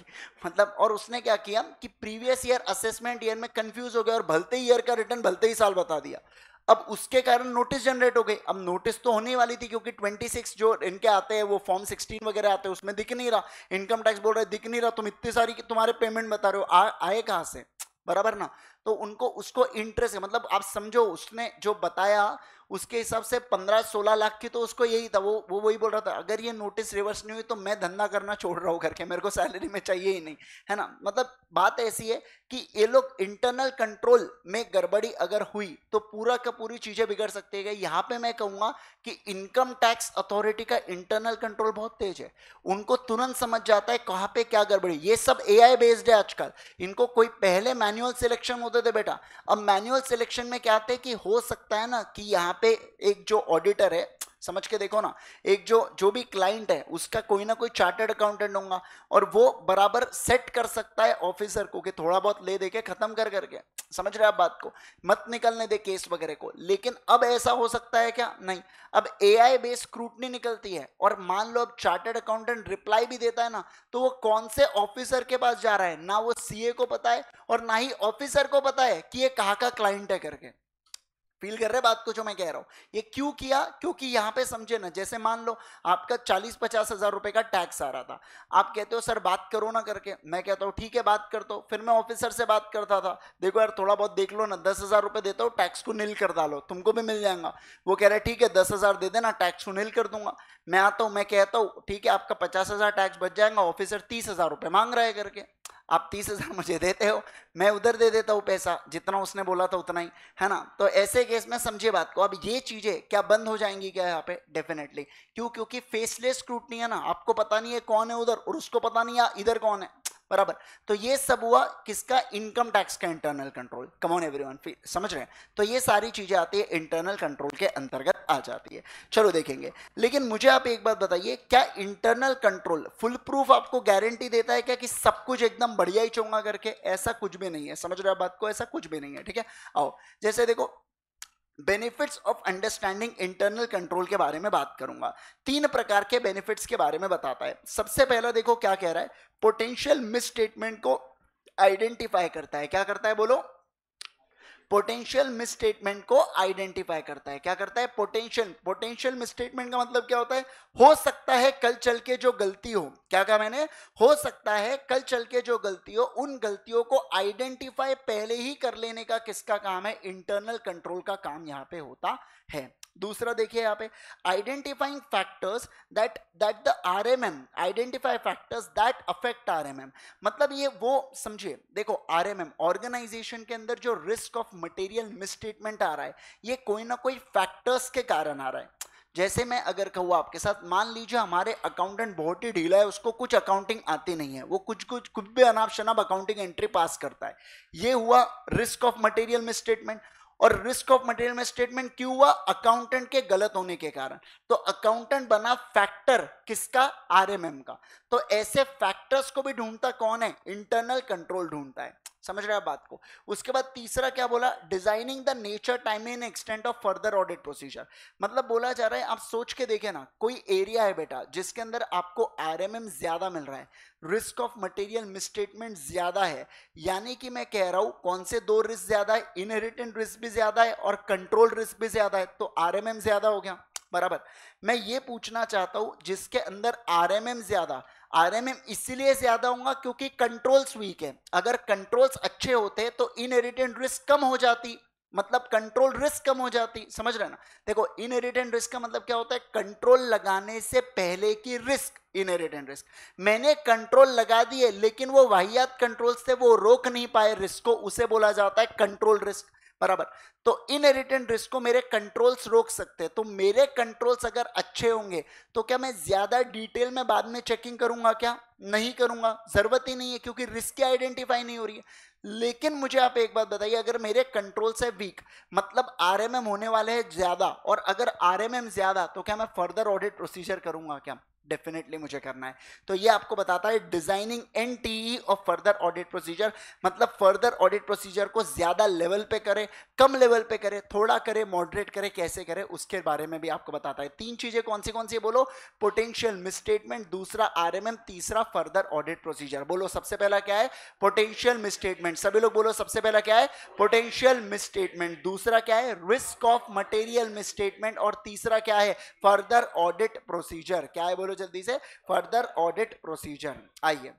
मतलब, और उसने क्या किया कि प्रीवियस ईयर असेसमेंट ईयर में कंफ्यूज हो गया और भलते ही ईयर का रिटर्न भलते ही साल बता दिया। अब उसके कारण नोटिस जनरेट हो गई। अब नोटिस तो होने वाली थी क्योंकि 26 जो इनके आते हैं, वो फॉर्म 16 वगैरह आते हैं, उसमें दिख नहीं रहा, इनकम टैक्स बोल रहा है दिख नहीं रहा, तुम इतनी सारी कि तुम्हारे पेमेंट बता रहे हो, आए कहां से, बराबर ना? तो उनको, उसको इंटरेस्ट है, मतलब आप समझो उसने जो बताया उसके हिसाब से 15-16 लाख की तो उसको यही था, वो वही बोल रहा था अगर ये नोटिस रिवर्स नहीं हुई तो मैं धंधा करना छोड़ रहा हूँ करके, मेरे को सैलरी में चाहिए ही नहीं, है ना? मतलब बात ऐसी है कि ये लोग इंटरनल कंट्रोल में गड़बड़ी अगर हुई तो पूरा का पूरी चीजें बिगड़ सकती है। यहाँ पे मैं कहूंगा कि इनकम टैक्स अथॉरिटी का इंटरनल कंट्रोल बहुत तेज है, उनको तुरंत समझ जाता है कहाँ पे क्या गड़बड़ी। ये सब एआई बेस्ड है आजकल, इनको कोई, पहले मैनुअल सिलेक्शन होते थे बेटा, अब मैनुअल सिलेक्शन में क्या आते हैं कि हो सकता है ना कि यहाँ पे एक जो ऑडिटर है, समझ के देखो ना, एक जो भी क्लाइंट है उसका कोई ना कोई चार्टर्ड अकाउंटेंट होगा और वो बराबर सेट कर सकता है ऑफिसर को कि थोड़ा बहुत ले दे के खत्म कर करके, समझ रहे आप बात को, मत निकलने दे केस वगैरह को। लेकिन अब ऐसा हो सकता है क्या? नहीं, अब एआई बेस्ड स्क्रूटनी निकलती है और मान लो अब चार्टर्ड अकाउंटेंट रिप्लाई भी देता है ना, तो वो कौन से ऑफिसर के पास जा रहा है, ना वो सीए को पता है और ना ही ऑफिसर को पता है कि ये कहाँ का क्लाइंट है करके। फील कर रहे बात को जो मैं कह रहा हूं? ये क्यों किया? क्योंकि यहां पे समझे ना, जैसे मान लो आपका 40-50 हजार रुपए का टैक्स आ रहा था, आप कहते हो सर बात करो ना करके, मैं कहता हूं ठीक है बात करता हूं, फिर मैं ऑफिसर से बात करता था, देखो यार थोड़ा बहुत देख लो ना, 10,000 रुपए देता हूं, टैक्स को नील कर डालो, तुमको भी मिल जाएगा। वो कह रहे ठीक है 10,000 दे देना, टैक्स को नील कर दूंगा। मैं आता हूं, मैं कहता हूं ठीक है आपका 50,000 टैक्स बच जाएगा, ऑफिसर 30,000 रुपए मांग रहा है करके, आप 30,000 मुझे देते हो, मैं उधर दे देता हूँ पैसा, जितना उसने बोला था उतना ही, है ना? तो ऐसे केस में समझिए बात को, अब ये चीजें क्या बंद हो जाएंगी क्या यहाँ पे? डेफिनेटली। क्यों? क्योंकि फेसलेस स्क्रूटनी है ना, आपको पता नहीं है कौन है उधर और उसको पता नहीं है इधर कौन है, बराबर। तो ये सब हुआ किसका? इनकम टैक्स का internal control. Come on everyone, समझ रहे हैं? तो ये सारी चीजें आती है इंटरनल कंट्रोल के अंतर्गत आ जाती है। चलो देखेंगे, लेकिन मुझे आप एक बात बताइए, क्या इंटरनल कंट्रोल फुल प्रूफ आपको गारंटी देता है क्या कि सब कुछ एकदम बढ़िया ही चोंगा करके? ऐसा कुछ भी नहीं है, समझ रहे हो बात को? ऐसा कुछ भी नहीं है, ठीक है। आओ, जैसे देखो, benefits of understanding internal control के बारे में बात करूंगा। 3 प्रकार के बेनिफिट्स के बारे में बताता है। सबसे पहला देखो क्या कह रहा है, पोटेंशियल मिसस्टेटमेंट को आइडेंटिफाई करता है। क्या करता है बोलो? पोटेंशियल मिसस्टेटमेंट को आइडेंटिफाई करता है। क्या करता है? पोटेंशियल मिसस्टेटमेंट का मतलब क्या होता है? हो सकता है कल चल के जो गलती हो, क्या कहा मैंने? हो सकता है कल चल के जो गलती हो, उन गलतियों को आइडेंटिफाई पहले ही कर लेने का किसका काम है? इंटरनल कंट्रोल का काम यहां पे होता है। दूसरा देखिए यहाँ पे, identifying factors that the RMM identify factors that affect RMM. मतलब ये वो समझिए, देखो आरएमएम ऑर्गेनाइजेशन के अंदर जो रिस्क ऑफ मटेरियल मिसस्टेटमेंट आ रहा है, ये कोई ना कोई फैक्टर्स के कारण आ रहा है। जैसे मैं अगर कहूँ आपके साथ, मान लीजिए हमारे अकाउंटेंट बहुत ही ढीला है, उसको कुछ अकाउंटिंग आती नहीं है, वो कुछ भी अनाप शनाप अकाउंटिंग एंट्री पास करता है, ये हुआ रिस्क ऑफ मटेरियल मिसस्टेटमेंट। और रिस्क ऑफ मटेरियल में स्टेटमेंट क्यों हुआ? अकाउंटेंट के गलत होने के कारण। तो अकाउंटेंट बना फैक्टर किसका? आरएमएम का। तो ऐसे फैक्टर्स को भी ढूंढता कौन है? इंटरनल कंट्रोल ढूंढता है। समझ रहे हैं बात को? उसके बाद तीसरा क्या बोला? Designing the nature, time and extent of further audit procedure. मतलब बोला जा रहा है, आप सोच के देखें ना, कोई एरिया है बेटा जिसके अंदर आपको आरएमएम ज्यादा मिल रहा है, रिस्क ऑफ मटेरियल मिसस्टेटमेंट ज्यादा है, यानी कि मैं कह रहा हूं कौन से 2 रिस्क ज्यादा है? इनहेरिटेंट रिस्क भी ज्यादा है और कंट्रोल रिस्क भी ज्यादा है, तो आरएमएम ज्यादा हो गया, बराबर। मैं ये पूछना चाहता हूं, जिसके अंदर आरएमएम ज्यादा, आरएमएम इसलिए ज्यादा होगा क्योंकि कंट्रोल्स वीक है। अगर कंट्रोल्स अच्छे होते तो इनहेरिटेंट रिस्क कम हो जाती, मतलब कंट्रोल रिस्क कम हो जाती, समझ रहे ना। देखो इनहेरिटेंट रिस्क का मतलब क्या होता है, कंट्रोल लगाने से पहले की रिस्क, इनहेरिटेंट रिस्क। मैंने कंट्रोल लगा दिए लेकिन वो वाहियात कंट्रोल से वो रोक नहीं पाए रिस्क को, उसे बोला जाता है कंट्रोल रिस्क, बराबर। तो इनहेरिटेंट रिस्क को मेरे कंट्रोल्स रोक सकते हैं, तो मेरे कंट्रोल्स अगर अच्छे होंगे तो क्या मैं ज्यादा डिटेल में बाद में चेकिंग करूंगा, क्या नहीं करूंगा, जरूरत ही नहीं है क्योंकि रिस्क आइडेंटिफाई नहीं हो रही है। लेकिन मुझे आप एक बात बताइए, अगर मेरे कंट्रोल से वीक, मतलब आरएमएम होने वाले हैं ज्यादा, और अगर आरएमएम ज्यादा तो क्या मैं फर्दर ऑडिट प्रोसीजर करूंगा, क्या डेफिनेटली मुझे करना है। तो ये आपको बताता है designing NTE of further audit procedure, मतलब फर्दर ऑडिट प्रोसीजर को ज्यादा लेवल पे करे, कम लेवल पे करे, थोड़ा करे, मॉडरेट करे, कैसे करे, उसके बारे में भी आपको बताता है। तीन चीजें कौन सी बोलो, पोटेंशियल मिसस्टेटमेंट, दूसरा आरएमएम, तीसरा फर्दर ऑडिट प्रोसीजर। बोलो सबसे पहला क्या है, पोटेंशियल मिसस्टेटमेंट, सभी लोग बोलो सबसे पहला क्या है, पोटेंशियल मिसस्टेटमेंट, दूसरा क्या है, रिस्क ऑफ मटेरियल मिसस्टेटमेंट, और तीसरा क्या है, फर्दर ऑडिट प्रोसीजर। क्या है बोलो जल्दी से, फर्दर ऑडिट प्रोसीजर। आइए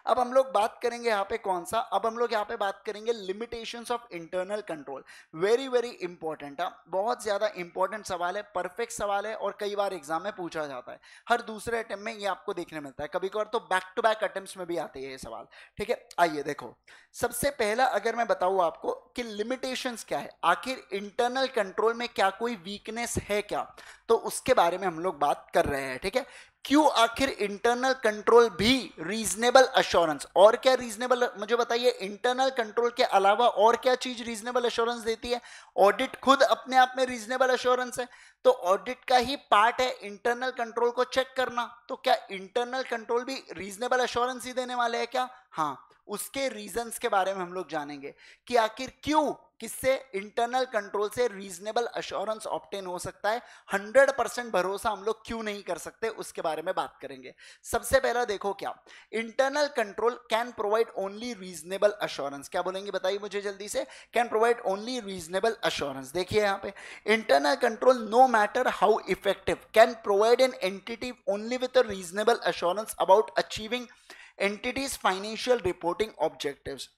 अब हम लोग बात करेंगे यहाँ पे कौन सा, अब हम लोग यहाँ पे बात करेंगे limitations of internal control. Very very important है, बहुत ज्यादा इंपॉर्टेंट सवाल है, परफेक्ट सवाल है, और कई बार एग्जाम में पूछा जाता है, हर दूसरे अटेम्प्ट में ये आपको देखने मिलता है, कभी कभार तो बैक टू बैक अटेम्प्ट्स में भी आते हैं ये सवाल, ठीक है। आइए देखो, सबसे पहला अगर मैं बताऊं आपको कि लिमिटेशंस क्या है, आखिर इंटरनल कंट्रोल में क्या कोई वीकनेस है क्या, तो उसके बारे में हम लोग बात कर रहे हैं, ठीक है। क्यों आखिर इंटरनल कंट्रोल भी रीजनेबल अश्योरेंस, और क्या रीजनेबल, मुझे बताइए, इंटरनल कंट्रोल के अलावा और क्या चीज रीजनेबल अश्योरेंस देती है, ऑडिट खुद अपने आप में रीजनेबल अश्योरेंस है, तो ऑडिट का ही पार्ट है इंटरनल कंट्रोल को चेक करना, तो क्या इंटरनल कंट्रोल भी रीजनेबल अश्योरेंस ही देने वाले हैं क्या, हाँ। उसके रीजंस के बारे में हम लोग जानेंगे कि आखिर क्यों, किससे, इंटरनल कंट्रोल से रीजनेबल अश्योरेंस ऑब्टेन हो सकता है, 100% भरोसा हम लोग क्यों नहीं कर सकते, उसके बारे में बात करेंगे। सबसे पहला देखो, क्या internal control can provide only reasonable assurance, क्या बोलेंगे बताइए मुझे जल्दी से, can provide only reasonable assurance. देखिए यहाँ पे, internal control no matter how effective can provide an entity only with a reasonable assurance about achieving entities financial reporting objectives.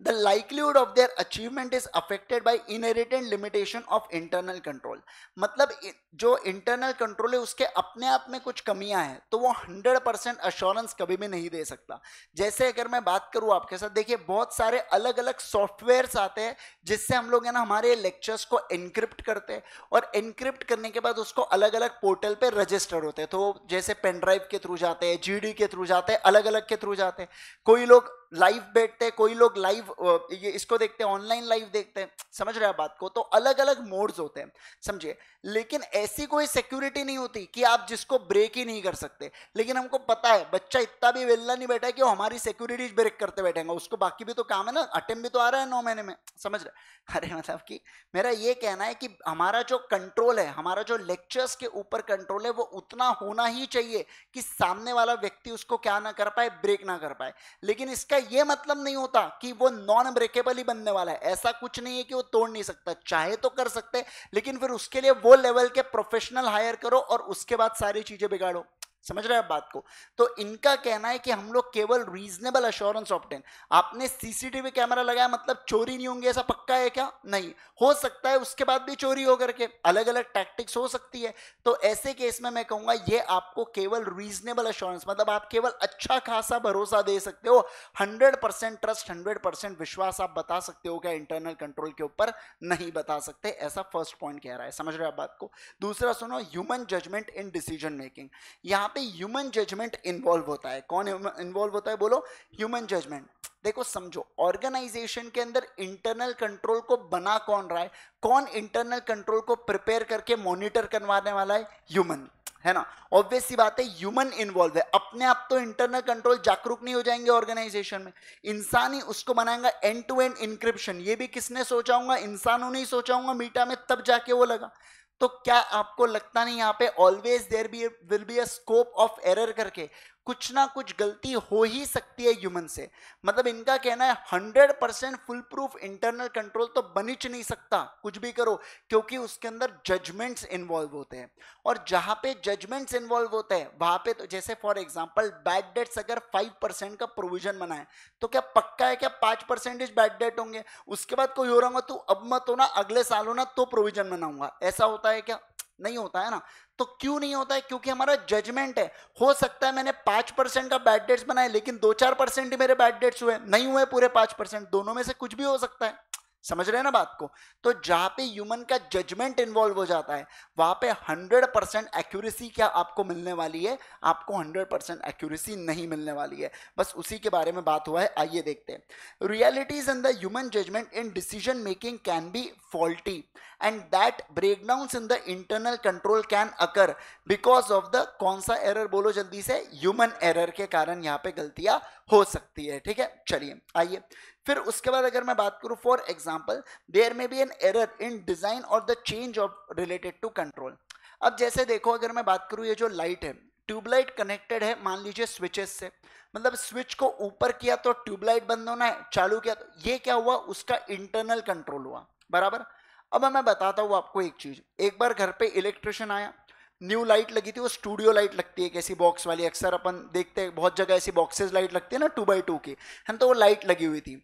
The likelihood of their achievement is affected by inherent limitation of internal control. मतलब जो internal control है उसके अपने आप में कुछ कमियां हैं, तो वो 100% अश्योरेंस कभी भी नहीं दे सकता। जैसे अगर मैं बात करूं आपके साथ, देखिए बहुत सारे अलग अलग सॉफ्टवेयर्स आते हैं जिससे हम लोग है ना हमारे लेक्चर्स को एनक्रिप्ट करते हैं, और एनक्रिप्ट करने के बाद उसको अलग अलग पोर्टल पे रजिस्टर होते हैं, तो जैसे पेन ड्राइव के थ्रू जाते हैं, जीडी के थ्रू जाते हैं, अलग अलग के थ्रू जाते हैं, कोई लोग लाइव बैठते हैं, कोई लोग लाइव ये इसको देखते हैं, ऑनलाइन लाइव देखते हैं, समझ रहे हैं बात को, तो अलग अलग मोड्स होते हैं, समझिए। लेकिन ऐसी कोई सिक्योरिटी नहीं होती कि आप जिसको ब्रेक ही नहीं कर सकते, लेकिन हमको पता है बच्चा इतना भी वेल्ला नहीं बैठा है कि वो हमारी सिक्योरिटी ब्रेक करते बैठेगा, उसको बाकी भी तो काम है ना, अटेम्प्ट भी तो आ रहा है 9 महीने में, समझ रहे। अरे मतलब कि मेरा ये कहना है कि हमारा जो कंट्रोल है, हमारा जो लेक्चर्स के ऊपर कंट्रोल है, वो उतना होना ही चाहिए कि सामने वाला व्यक्ति उसको क्या ना कर पाए, ब्रेक ना कर पाए। लेकिन इसका ये मतलब नहीं होता कि वो नॉन ब्रेकेबल ही बनने वाला है, ऐसा कुछ नहीं है कि वो तोड़ नहीं सकता, चाहे तो कर सकते हैं, लेकिन फिर उसके लिए वो लेवल के प्रोफेशनल हायर करो और उसके बाद सारी चीजें बिगाड़ो, समझ रहे हैं बात को। तो इनका कहना है कि हम लोग केवल रीजनेबल अश्योरेंस ऑब्टेन, आपने सीसीटीवी कैमरा लगाया मतलब चोरी नहीं होंगे ऐसा पक्का है क्या, नहीं, हो सकता है उसके बाद भी चोरी हो करके, अलग अलग टैक्टिक्स हो सकती है, तो ऐसे केस में मैं कहूंगा ये आपको केवल रीजनेबल अश्योरेंस, मतलब आप केवल अच्छा खासा भरोसा दे सकते हो, 100% ट्रस्ट, 100% विश्वास आप बता सकते हो क्या इंटरनल कंट्रोल के ऊपर, नहीं बता सकते, ऐसा फर्स्ट पॉइंट कह रहा है, समझ रहे हो आप बात को। दूसरा सुनो, human judgement in decision making, यहाँ पे ह्यूमन जजमेंट इन्वॉल्व होता है, कौन इन्वॉल्व होता है बोलो, ह्यूमन जजमेंट। देखो समझो, ऑर्गेनाइजेशन के अंदर इंटरनल कंट्रोल को बना कौन रहा है, कौन इंटरनल कंट्रोल को प्रिपेयर करके मॉनिटर करवाने वाला है, ह्यूमन, है ना। ऑब्वियस सी बात है, ह्यूमन इन्वॉल्व है, अपने आप तो इंटरनल कंट्रोल जागरूक नहीं हो जाएंगे ऑर्गेनाइजेशन में, इंसान ही उसको बनाएगा, एंड टू एंड इंक्रिप्शन, ये भी किसने सोचा होगा, इंसानों ने ही सोचा होगा मीटा में, तब जाके वो लगा। तो क्या आपको लगता नहीं यहाँ पे always there be will be a scope of error करके, कुछ ना कुछ गलती हो ही सकती है ह्यूमन से। मतलब इनका कहना है 100% फुल प्रूफ इंटरनल कंट्रोल तो बन ही नहीं सकता कुछ भी करो, क्योंकि उसके अंदर जजमेंट्स इन्वॉल्व होते हैं, और जहां पे जजमेंट्स इन्वॉल्व होते हैं वहां पे तो जैसे फॉर एग्जांपल बैड डेट्स अगर 5% का प्रोविजन बना है तो क्या पक्का है क्या 5% बैड डेट होंगे, उसके बाद कोई हो रहा होगा तो अब मत हो ना, अगले साल हो ना तो प्रोविजन बनाऊंगा, ऐसा होता है क्या? नहीं होता है ना। तो क्यों नहीं होता है? क्योंकि हमारा जजमेंट है। हो सकता है मैंने 5% का बैड डेट्स बनाए लेकिन 2-4% ही मेरे बैड डेट्स हुए, नहीं हुए पूरे 5%, दोनों में से कुछ भी हो सकता है। समझ रहे हैं ना बात को? तो जहां पे ह्यूमन का जजमेंट इन्वॉल्व हो जाता है वहां पे 100% एक्यूरेसी क्या आपको मिलने वाली है? आपको 100% एक्यूरेसी नहीं मिलने वाली है। बस उसी के बारे में बात हुआ है, आइए देखते हैं। Realities in the human judgement in decision making can be faulty and that breakdowns in the internal control can occur because of the, कौन सा एरर बोलो जल्दी से? ह्यूमन एरर के कारण यहाँ पे गलतियां हो सकती है। ठीक है, चलिए आइए फिर उसके बाद अगर मैं बात करूं, for example there may be an error in design और the change of related to control. अब जैसे देखो अगर मैं बात करूं, ये जो लाइट है, ट्यूबलाइट कनेक्टेड है मान लीजिए स्विचेस से, मतलब स्विच को ऊपर किया तो ट्यूबलाइट बंद होना है, चालू किया तो ये क्या हुआ? उसका इंटरनल कंट्रोल हुआ, बराबर। अब मैं बताता हूं आपको एक चीज। एक बार घर पे इलेक्ट्रिशियन आया, न्यू लाइट लगी थी, वो स्टूडियो लाइट लगती है कैसी बॉक्स वाली, अक्सर अपन देखते हैं बहुत जगह ऐसी बॉक्सेस लाइट लगती है ना 2x2 की, है तो वो लाइट लगी हुई थी।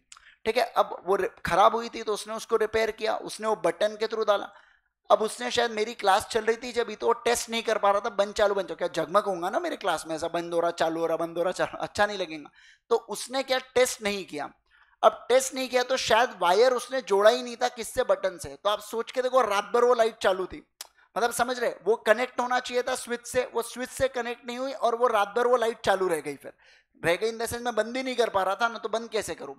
ठीक है, अब वो खराब हुई थी तो उसने उसको रिपेयर किया, उसने वो बटन के थ्रू डाला। अब उसने शायद, मेरी क्लास चल रही थी जब, तो वो टेस्ट नहीं कर पा रहा था बंद चालू बंद चालू, क्या जगमग होगा ना मेरे क्लास में, ऐसा बंद हो रहा चालू हो रहा बंद हो रहा चालू, अच्छा नहीं लगेगा। तो उसने क्या, टेस्ट नहीं किया। अब टेस्ट नहीं किया तो शायद वायर उसने जोड़ा ही नहीं था किससे, बटन से। तो आप सोच के देखो रात भर वो लाइट चालू थी, मतलब समझ रहे, वो कनेक्ट होना चाहिए था स्विच से, वो स्विच से कनेक्ट नहीं हुई और वो रात भर वो लाइट चालू रह गई। फिर रह गई इन द सेंस मैं बंद ही नहीं कर पा रहा था ना, तो बंद कैसे करूं?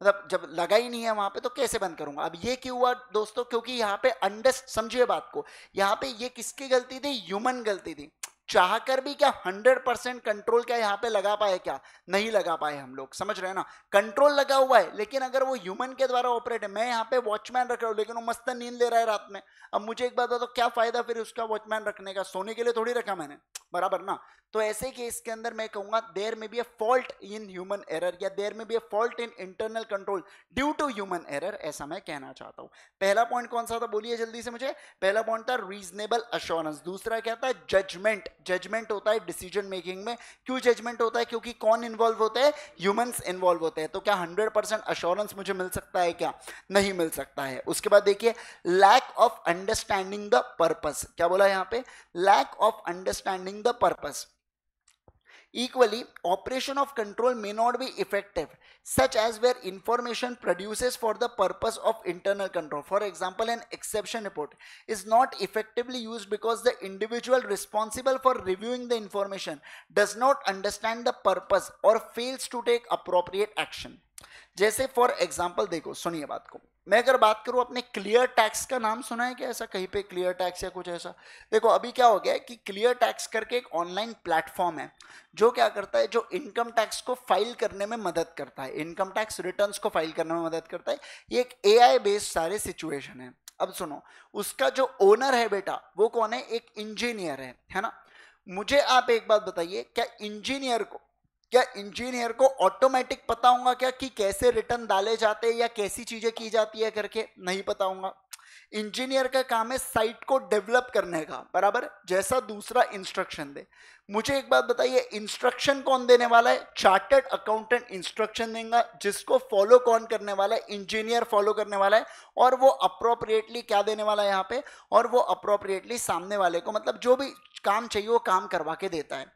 मतलब जब लगा ही नहीं है वहां पे तो कैसे बंद करूंगा? अब ये क्यों हुआ दोस्तों? क्योंकि यहाँ पे समझिए बात को, यहाँ पे ये किसकी गलती थी? ह्यूमन गलती थी। चाहकर भी क्या 100% कंट्रोल क्या यहाँ पे लगा पाए? क्या नहीं लगा पाए हम लोग, समझ रहे हैं ना। कंट्रोल लगा हुआ है लेकिन अगर वो ह्यूमन के द्वारा ऑपरेट है, मैं यहाँ पे वॉचमैन रख रहा हूँ लेकिन वो मस्त नींद ले रहा है रात में, अब मुझे एक बात बताओ क्या फायदा फिर उसका वॉचमैन रखने का? सोने के लिए थोड़ी रखा मैंने, बराबर ना। तो ऐसे केस के अंदर मैं कहूंगा there may be a fault in human error, या there may be a fault in internal control due to human error, ऐसा मैं कहना चाहता हूं। पहला पॉइंट कौन सा था बोलिए जल्दी से मुझे? पहला पॉइंट था रीजनेबल अश्योरेंस। दूसरा क्या था? जजमेंट। जजमेंट होता है डिसीजन मेकिंग में। क्यों जजमेंट होता है? क्योंकि कौन इन्वॉल्व होते हैं? ह्यूमंस इन्वॉल्व होते हैं। तो क्या 100% अश्योरेंस मुझे मिल सकता है? क्या नहीं मिल सकता है। उसके बाद देखिए lack of understanding the purpose. क्या बोला यहाँ पे? Lack of understanding the purpose. Equally, operation of control may not be effective, such as where information produces for the purpose of internal control. For example, an exception report is not effectively used because the individual responsible for reviewing the information does not understand the purpose or fails to take appropriate action. जैसे for example देखो, सुनिए बात को, मैं अगर बात करूं अपने क्लियर टैक्स का नाम सुना है क्या? ऐसा कहीं पे क्लियर टैक्स या कुछ ऐसा? देखो अभी क्या हो गया है कि क्लियर टैक्स करके एक ऑनलाइन प्लेटफॉर्म है जो क्या करता है, जो इनकम टैक्स को फाइल करने में मदद करता है, इनकम टैक्स रिटर्न्स को फाइल करने में मदद करता है। ये एक AI बेस्ड सारे सिचुएशन है। अब सुनो, उसका जो ओनर है बेटा वो कौन है? एक इंजीनियर है ना। मुझे आप एक बात बताइए, क्या इंजीनियर को ऑटोमेटिक पता होगा क्या कि कैसे रिटर्न डाले जाते हैं या कैसी चीजें की जाती है करके? नहीं पता होगा। इंजीनियर का काम है साइट को डेवलप करने का, बराबर, जैसा दूसरा इंस्ट्रक्शन दे। मुझे एक बात बताइए, इंस्ट्रक्शन कौन देने वाला है? चार्टर्ड अकाउंटेंट इंस्ट्रक्शन देगा, जिसको फॉलो कौन करने वाला है? इंजीनियर फॉलो करने वाला है। और वो अप्रोप्रिएटली क्या देने वाला है यहाँ पे? और वो अप्रोप्रिएटली सामने वाले को, मतलब जो भी काम चाहिए वो काम करवा के देता है।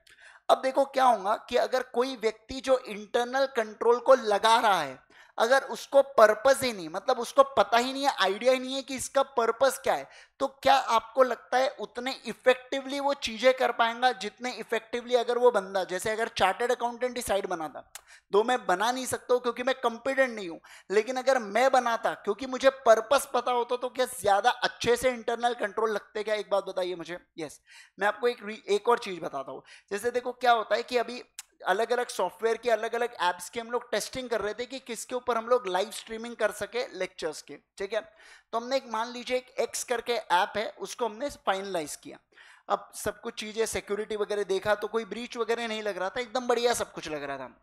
अब देखो क्या होगा कि अगर कोई व्यक्ति जो इंटरनल कंट्रोल को लगा रहा है, अगर उसको पर्पस ही नहीं, मतलब उसको पता ही नहीं है, आइडिया ही नहीं है कि इसका पर्पस क्या है, तो क्या आपको लगता है उतने इफेक्टिवली वो चीजें कर पाएगा जितने इफेक्टिवली अगर वो बंदा, जैसे अगर चार्टर्ड अकाउंटेंट ही साइड बनाता, दो मैं बना नहीं सकता हूं क्योंकि मैं कॉम्पिटेंट नहीं हूं, लेकिन अगर मैं बनाता क्योंकि मुझे पर्पस पता होता, तो क्या ज्यादा अच्छे से इंटरनल कंट्रोल लगते? क्या एक बात बताइए मुझे। यस, मैं आपको एक और चीज बताता हूं। जैसे देखो क्या होता है कि अभी अलग अलग सॉफ्टवेयर की, अलग अलग एप्स की हम लोग टेस्टिंग कर रहे थे कि किसके ऊपर हम लोग लाइव स्ट्रीमिंग कर सके लेक्चर्स के, ठीक है। तो हमने एक, मान लीजिए एक एक्स करके ऐप है, उसको हमने फाइनलाइज किया। अब सब कुछ चीजें सिक्योरिटी वगैरह देखा तो कोई ब्रीच वगैरह नहीं लग रहा था, एकदम बढ़िया सब कुछ लग रहा था।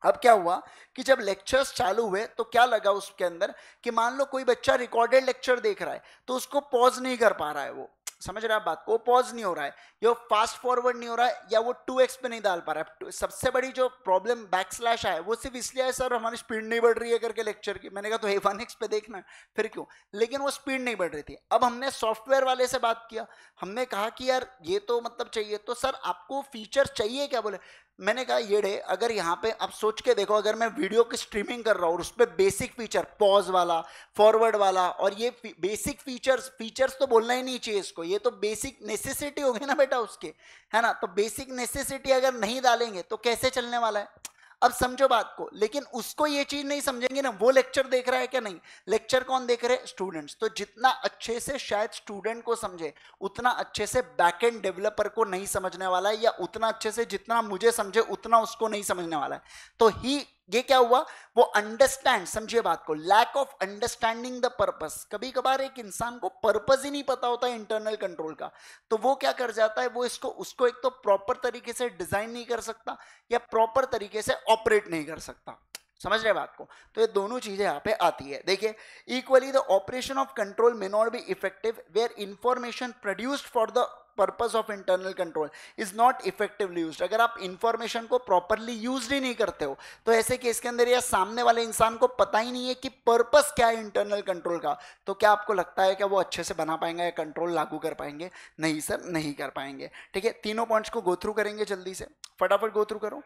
अब क्या हुआ कि जब लेक्चर्स चालू हुए तो क्या लगा उसके अंदर कि मान लो कोई बच्चा रिकॉर्डेड लेक्चर देख रहा है तो उसको पॉज नहीं कर पा रहा है, वो समझ रहा है बात को, पॉज नहीं हो रहा है, या फास्ट फॉरवर्ड नहीं हो रहा है, या वो 2x पे नहीं डाल पा रहा है। सबसे बड़ी जो प्रॉब्लम बैकस्लैश है वो सिर्फ इसलिए है सर हमारी स्पीड नहीं बढ़ रही है करके लेक्चर की। मैंने कहा तो A1x पे देखना फिर क्यों, लेकिन वो स्पीड नहीं बढ़ रही थी। अब हमने सॉफ्टवेयर वाले से बात किया, हमने कहा कि यार ये तो मतलब चाहिए, तो सर आपको फीचर चाहिए क्या, बोले मैंने कहा ये डे अगर यहाँ पे आप सोच के देखो, अगर मैं वीडियो की स्ट्रीमिंग कर रहा हूँ और उस पर बेसिक फीचर पॉज वाला, फॉरवर्ड वाला, और ये बेसिक फीचर्स तो बोलना ही नहीं चाहिए इसको, ये तो बेसिक नेसेसिटी होगी ना बेटा उसके, है ना। तो बेसिक नेसेसिटी अगर नहीं डालेंगे तो कैसे चलने वाला है। अब समझो बात को, लेकिन उसको ये चीज नहीं समझेंगे ना, वो लेक्चर देख रहा है क्या, नहीं, लेक्चर कौन देख रहे हैं, स्टूडेंट्स। तो जितना अच्छे से शायद स्टूडेंट को समझे उतना अच्छे से बैकएंड डेवलपर को नहीं समझने वाला है, या उतना अच्छे से जितना मुझे समझे उतना उसको नहीं समझने वाला है। तो ये क्या हुआ, वो अंडरस्टैंड, समझिए बात को, lack of understanding the purpose. कभी कभार एक इंसान को पर्पस ही नहीं पता होता है इंटरनल कंट्रोल का, तो वो क्या कर जाता है, वो उसको एक तो प्रॉपर तरीके से डिजाइन नहीं कर सकता या प्रॉपर तरीके से ऑपरेट नहीं कर सकता। समझ रहे बात को। तो ये दोनों चीजें यहाँ पे आती है। देखिए, equally the operation of control may not be effective where information produced for the purpose of internal control is not effectively used. अगर आप इंफॉर्मेशन को प्रॉपरली यूज ही नहीं करते हो तो ऐसे केस के अंदर या सामने वाले इंसान को पता ही नहीं है कि पर्पस क्या है इंटरनल कंट्रोल का, तो क्या आपको लगता है कि वो अच्छे से बना पाएंगे या कंट्रोल लागू कर पाएंगे? नहीं सर, नहीं कर पाएंगे। ठीक है, तीनों पॉइंट्स को गो थ्रू करेंगे, जल्दी से फटाफट गो थ्रू करो।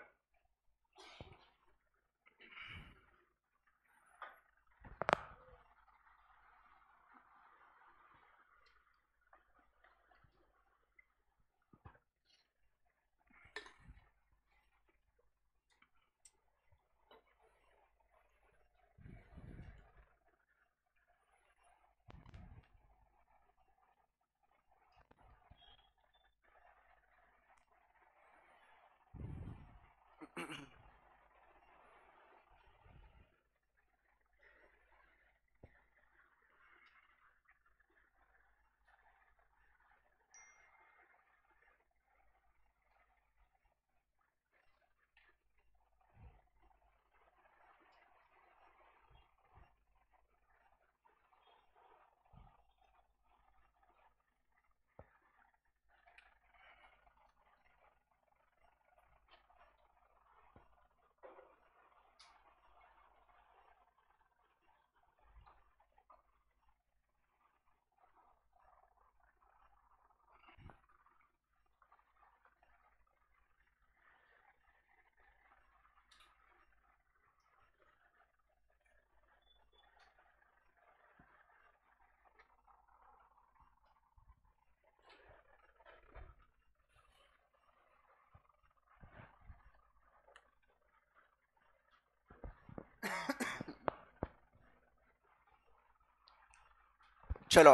चलो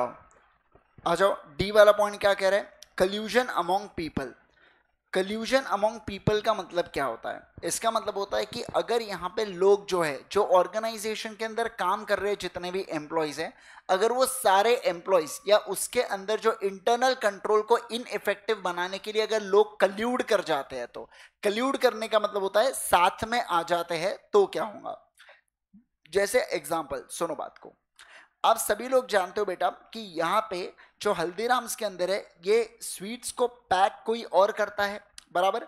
आ जाओ, डी वाला पॉइंट क्या कह रहे हैं, कल्यूजन अमोंग पीपल। कल्यूजन अमोंग पीपल का मतलब क्या होता है, इसका मतलब होता है कि अगर यहाँ पे लोग जो है, जो ऑर्गेनाइजेशन के अंदर काम कर रहे हैं, जितने भी एम्प्लॉयज हैं, अगर वो सारे एम्प्लॉयज या उसके अंदर जो इंटरनल कंट्रोल को इनइफेक्टिव बनाने के लिए अगर लोग कल्यूड कर जाते हैं, तो कल्यूड करने का मतलब होता है साथ में आ जाते हैं, तो क्या होगा। जैसे एग्जाम्पल सुनो बात को, आप सभी लोग जानते हो बेटा कि यहाँ पे जो हल्दीराम्स के अंदर है, ये स्वीट्स को पैक कोई और करता है, बराबर।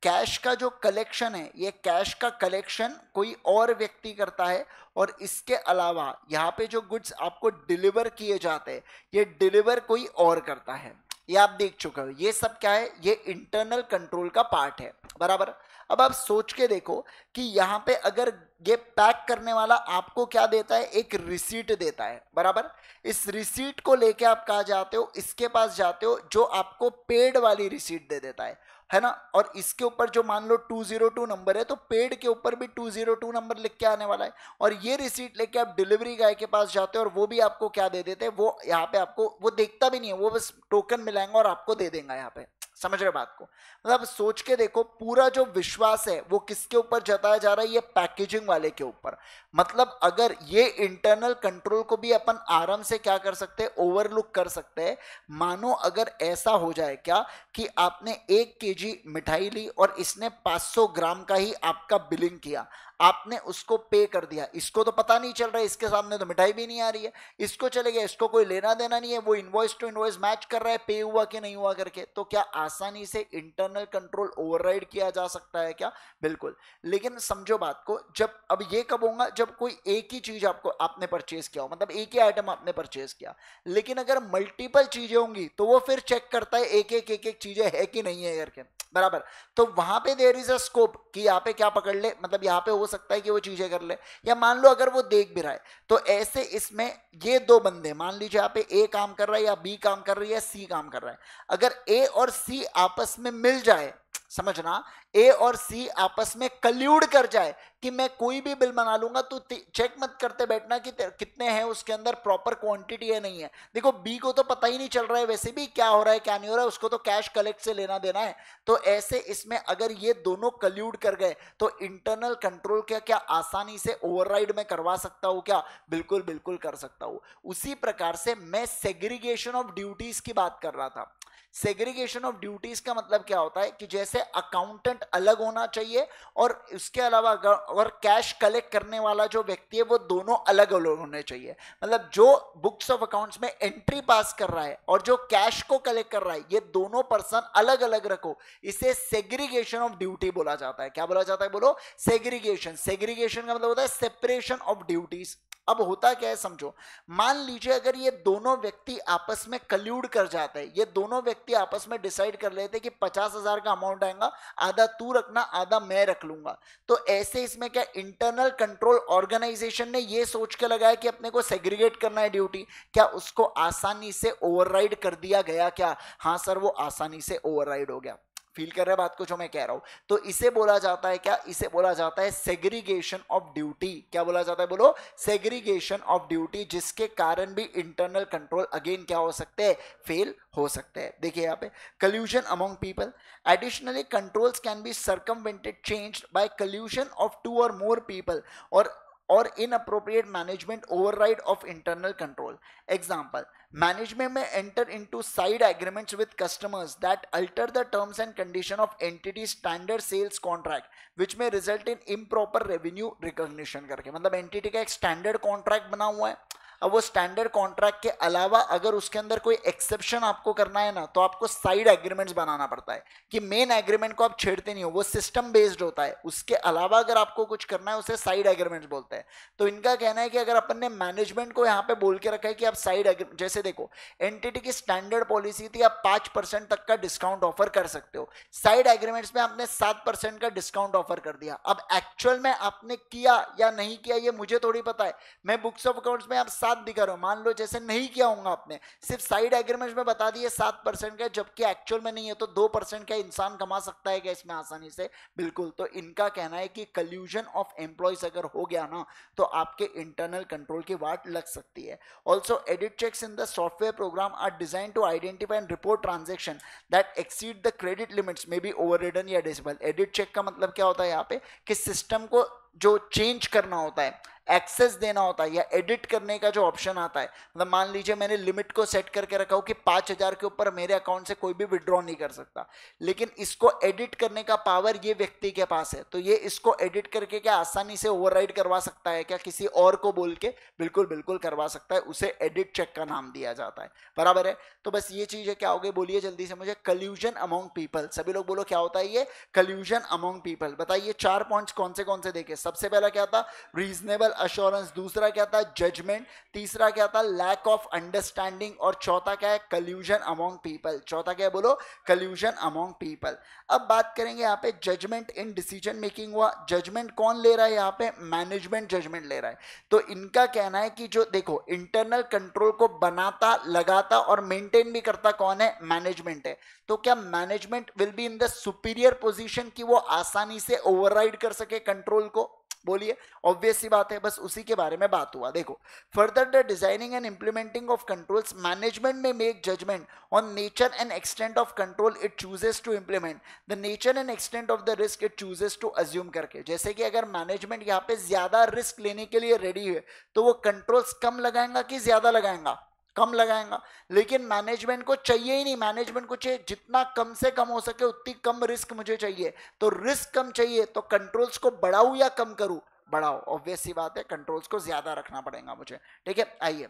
कैश का जो कलेक्शन है, ये कैश का कलेक्शन कोई और व्यक्ति करता है, और इसके अलावा यहाँ पे जो गुड्स आपको डिलीवर किए जाते हैं, ये डिलीवर कोई और करता है। ये आप देख चुके हो, ये सब क्या है, ये इंटरनल कंट्रोल का पार्ट है, बराबर। अब आप सोच के देखो कि यहाँ पे अगर ये पैक करने वाला आपको क्या देता है, एक रिसीट देता है, बराबर। इस रिसीट को लेके आप कहाँ जाते हो, इसके पास जाते हो जो आपको पेड वाली रिसीट दे देता है ना। और इसके ऊपर जो मान लो 202 नंबर है, तो पेड के ऊपर भी 202 नंबर लिख के आने वाला है। और ये रिसीट लेके आप डिलीवरी गाय के पास जाते हो और वो भी आपको क्या दे देते हैं, वो यहाँ पे आपको वो देखता भी नहीं है, वो बस टोकन मिलाएंगे और आपको दे देंगे यहाँ पे। समझ रहे बात को? मतलब सोच के देखो, पूरा जो विश्वास है वो किसके ऊपर जताया जा रहा है? ये पैकेजिंग वाले के ऊपर। मतलब अगर ये इंटरनल कंट्रोल को भी अपन आराम से क्या कर सकते हैं, ओवरलुक कर सकते हैं। मानो अगर ऐसा हो जाए क्या कि आपने 1 kg मिठाई ली और इसने 500 ग्राम का ही आपका बिलिंग किया, आपने उसको पे कर दिया, इसको तो पता नहीं चल रहा है, इसके सामने तो मिठाई भी नहीं आ रही है, इसको चले गया, इसको कोई लेना देना नहीं है, वो इनवॉइस टू इनवॉइस मैच कर रहा है पे हुआ कि नहीं हुआ करके, तो क्या आसानी से इंटरनल कंट्रोल ओवरराइड किया जा सकता है क्या? बिल्कुल। लेकिन समझो बात को, जब अब ये कब होगा, जब कोई एक ही चीज आपने परचेज किया हो, मतलब एक ही आइटम आपने परचेज किया। लेकिन अगर मल्टीपल चीजें होंगी तो वो फिर चेक करता है एक एक चीजें है कि नहीं है करके, बराबर। तो वहां पे देयर इज अ स्कोप कि यहाँ पे क्या पकड़ ले, मतलब यहाँ पे हो सकता है कि वो चीजें कर ले, या मान लो अगर वो देख भी रहा है, तो ऐसे इसमें ये दो बंदे, मान लीजिए यहाँ पे ए काम कर रहा है या बी काम कर रही है या सी काम कर रहा है, अगर ए और सी आपस में मिल जाए, समझना, ए और सी आपस में कल्यूड कर जाए कि मैं कोई भी बिल बना लूंगा, तो चेक मत करते बैठना कि कितने हैं उसके अंदर, प्रॉपर क्वांटिटी है नहीं है। देखो बी को तो पता ही नहीं चल रहा है वैसे भी क्या हो रहा है क्या नहीं हो रहा है, उसको तो कैश कलेक्ट से लेना देना है। तो ऐसे इसमें अगर ये दोनों कल्यूड कर गए तो इंटरनल कंट्रोल क्या क्या आसानी से ओवरराइड में करवा सकता हूं क्या? बिल्कुल बिल्कुल कर सकता हूं। उसी प्रकार से मैं सेग्रीगेशन ऑफ ड्यूटीज की बात कर रहा था। सेग्रीगेशन ऑफ ड्यूटीज का मतलब क्या होता है कि जैसे अकाउंटेंट अलग होना चाहिए और उसके अलावा अगर कैश कलेक्ट करने वाला जो व्यक्ति है वो दोनों अलग अलग होने चाहिए। मतलब जो बुक्स ऑफ अकाउंट्स में एंट्री पास कर रहा है और जो कैश को कलेक्ट कर रहा है, ये दोनों पर्सन अलग अलग रखो, इसे सेग्रीगेशन ऑफ ड्यूटी बोला जाता है। क्या बोला जाता है? बोलो, सेग्रीगेशन। सेग्रीगेशन का मतलब होता है सेपरेशन ऑफ ड्यूटीज। अब होता क्या है समझो, मान लीजिए अगर ये दोनों व्यक्ति आपस में कल्यूड कर जाते हैं, ये दोनों व्यक्ति आपस में डिसाइड कर लेते हैं कि 50,000 का अमाउंट आएगा, आधा तू रखना आधा मैं रख लूंगा, तो ऐसे इसमें क्या इंटरनल कंट्रोल ऑर्गेनाइजेशन ने ये सोच के लगाया कि अपने को सेग्रीगेट करना है ड्यूटी, क्या उसको आसानी से ओवरराइड कर दिया गया क्या? हाँ सर, वो आसानी से ओवरराइड हो गया। फील कर रहे बात को जो मैं कह रहा हूं? तो इसे बोला जाता है क्या? इसे बोला जाता है सेग्रीगेशन ऑफ ड्यूटी। क्या बोला जाता है? बोलो, सेग्रीगेशन ऑफ ड्यूटी, जिसके कारण भी इंटरनल कंट्रोल अगेन क्या हो सकते हैं? फेल हो सकते हैं। देखिए यहाँ पे collusion among people, additionally controls can be circumvented changed by collusion of 2 or more people or inappropriate management override of internal control. Example, management may enter into side agreements with customers that alter the terms and condition of entity's standard sales contract, which may result in improper revenue recognition करके। मतलब entity का एक standard contract बना हुआ है, अब वो standard contract के अलावा अगर उसके अंदर कोई एक्सेप्शन आपको करना है ना, तो आपको साइड एग्रीमेंट्स बनाना पड़ता है कि मेन एग्रीमेंट को आप छेड़ते नहीं हो, वो सिस्टम बेस्ड होता है, उसके अलावा अगर आपको कुछ करना है उसे साइड एग्रीमेंट्स बोलते हैं। तो इनका कहना है कि अगर अपन ने मैनेजमेंट को यहाँ पे बोल के रखा है कि आप साइड एग्रीमेंट, जैसे देखो एंटिटी की स्टैंडर्ड पॉलिसी थी आप 5% तक का डिस्काउंट ऑफर कर सकते हो, साइड एग्रीमेंट्स में आपने 7% का डिस्काउंट ऑफर कर दिया। अब एक्चुअल में आपने किया या नहीं किया ये मुझे थोड़ी पता है, मैं बुक्स ऑफ अकाउंट्स में आप 7 दिखा रहा हूं, मान लो जैसे नहीं किया होगा आपने, सिर्फ साइड एग्रीमेंट्स में बता दिए 7% का, जबकि एक्चुअल में नहीं है, तो 2% का इंसान कमा सकता है क्या इसमें आसानी से? बिल्कुल। तो इनका कहना है कि कल्यूजन ऑफ एम्प्लॉयज अगर हो गया ना, तो आपके इंटरनल कंट्रोल की वाट लग सकती है। Also edit checks in the software program are designed to identify and report transaction that exceed the credit limits may be overridden या डिसेबल। एडिट चेक का मतलब क्या होता है यहाँ पे कि सिस्टम को जो चेंज करना होता है, एक्सेस देना होता है या एडिट करने का जो ऑप्शन आता है, मतलब मान लीजिए मैंने लिमिट को सेट करके रखा हो कि 5,000 के ऊपर मेरे अकाउंट से कोई भी विड्रॉ नहीं कर सकता, लेकिन इसको एडिट करने का पावर ये व्यक्ति के पास है, तो ये इसको एडिट करके क्या आसानी से ओवरराइड करवा सकता है क्या किसी और को बोल के? बिल्कुल बिल्कुल करवा सकता है, उसे एडिट चेक का नाम दिया जाता है। बराबर है? तो बस ये चीजें क्या हो गई बोलिए जल्दी से मुझे। कल्यूजन अमंग पीपल, सभी लोग बोलो क्या होता है ये कल्यूजन अमंग पीपल। बताइए 4 पॉइंट्स कौन से देखे? सबसे पहला क्या था? रीजनेबल अश्योरेंस, दूसरा क्या था? जजमेंट, तीसरा क्या था? लैक ऑफ अंडरस्टैंडिंग, और चौथा क्या है? कल्यूजन अमंग पीपल। चौथा क्या है? बोलो, कल्यूजन अमंग पीपल। अब बात करेंगे यहाँ पे जजमेंट इन डिसीजन मेकिंग हुआ। जजमेंट कौन ले रहा है यहाँ पे? मैनेजमेंट जजमेंट ले रहा है। तो इनका कहना है कि जो देखो इंटरनल कंट्रोल को बनाता, लगाता और मेंटेन भी करता कौन है? मैनेजमेंट है। तो क्या management will be in the superior position कि वो आसानी से ओवरराइड कर सके कंट्रोल को? बोलिए, ऑब्वियस सी बात है, बस उसी के बारे में बात हुआ। देखो, further the designing and implementing of controls, management may make judgement on nature and extent of control it chooses to implement, the nature and extent of the risk it chooses to assume करके। जैसे कि अगर management यहाँ पे ज्यादा risk लेने के लिए रेडी है तो वो कंट्रोल्स कम लगाएगा कि ज्यादा लगाएगा, कम लगाएगा। लेकिन मैनेजमेंट को चाहिए ही नहीं, मैनेजमेंट को चाहिए जितना कम से कम हो सके उतनी कम रिस्क मुझे चाहिए, तो रिस्क कम चाहिए तो कंट्रोल्स को बढ़ाऊं या कम करूं, बढ़ाओ, ऑब्वियस सी बात है, कंट्रोल्स को ज्यादा रखना पड़ेगा मुझे, ठीक है। आइए,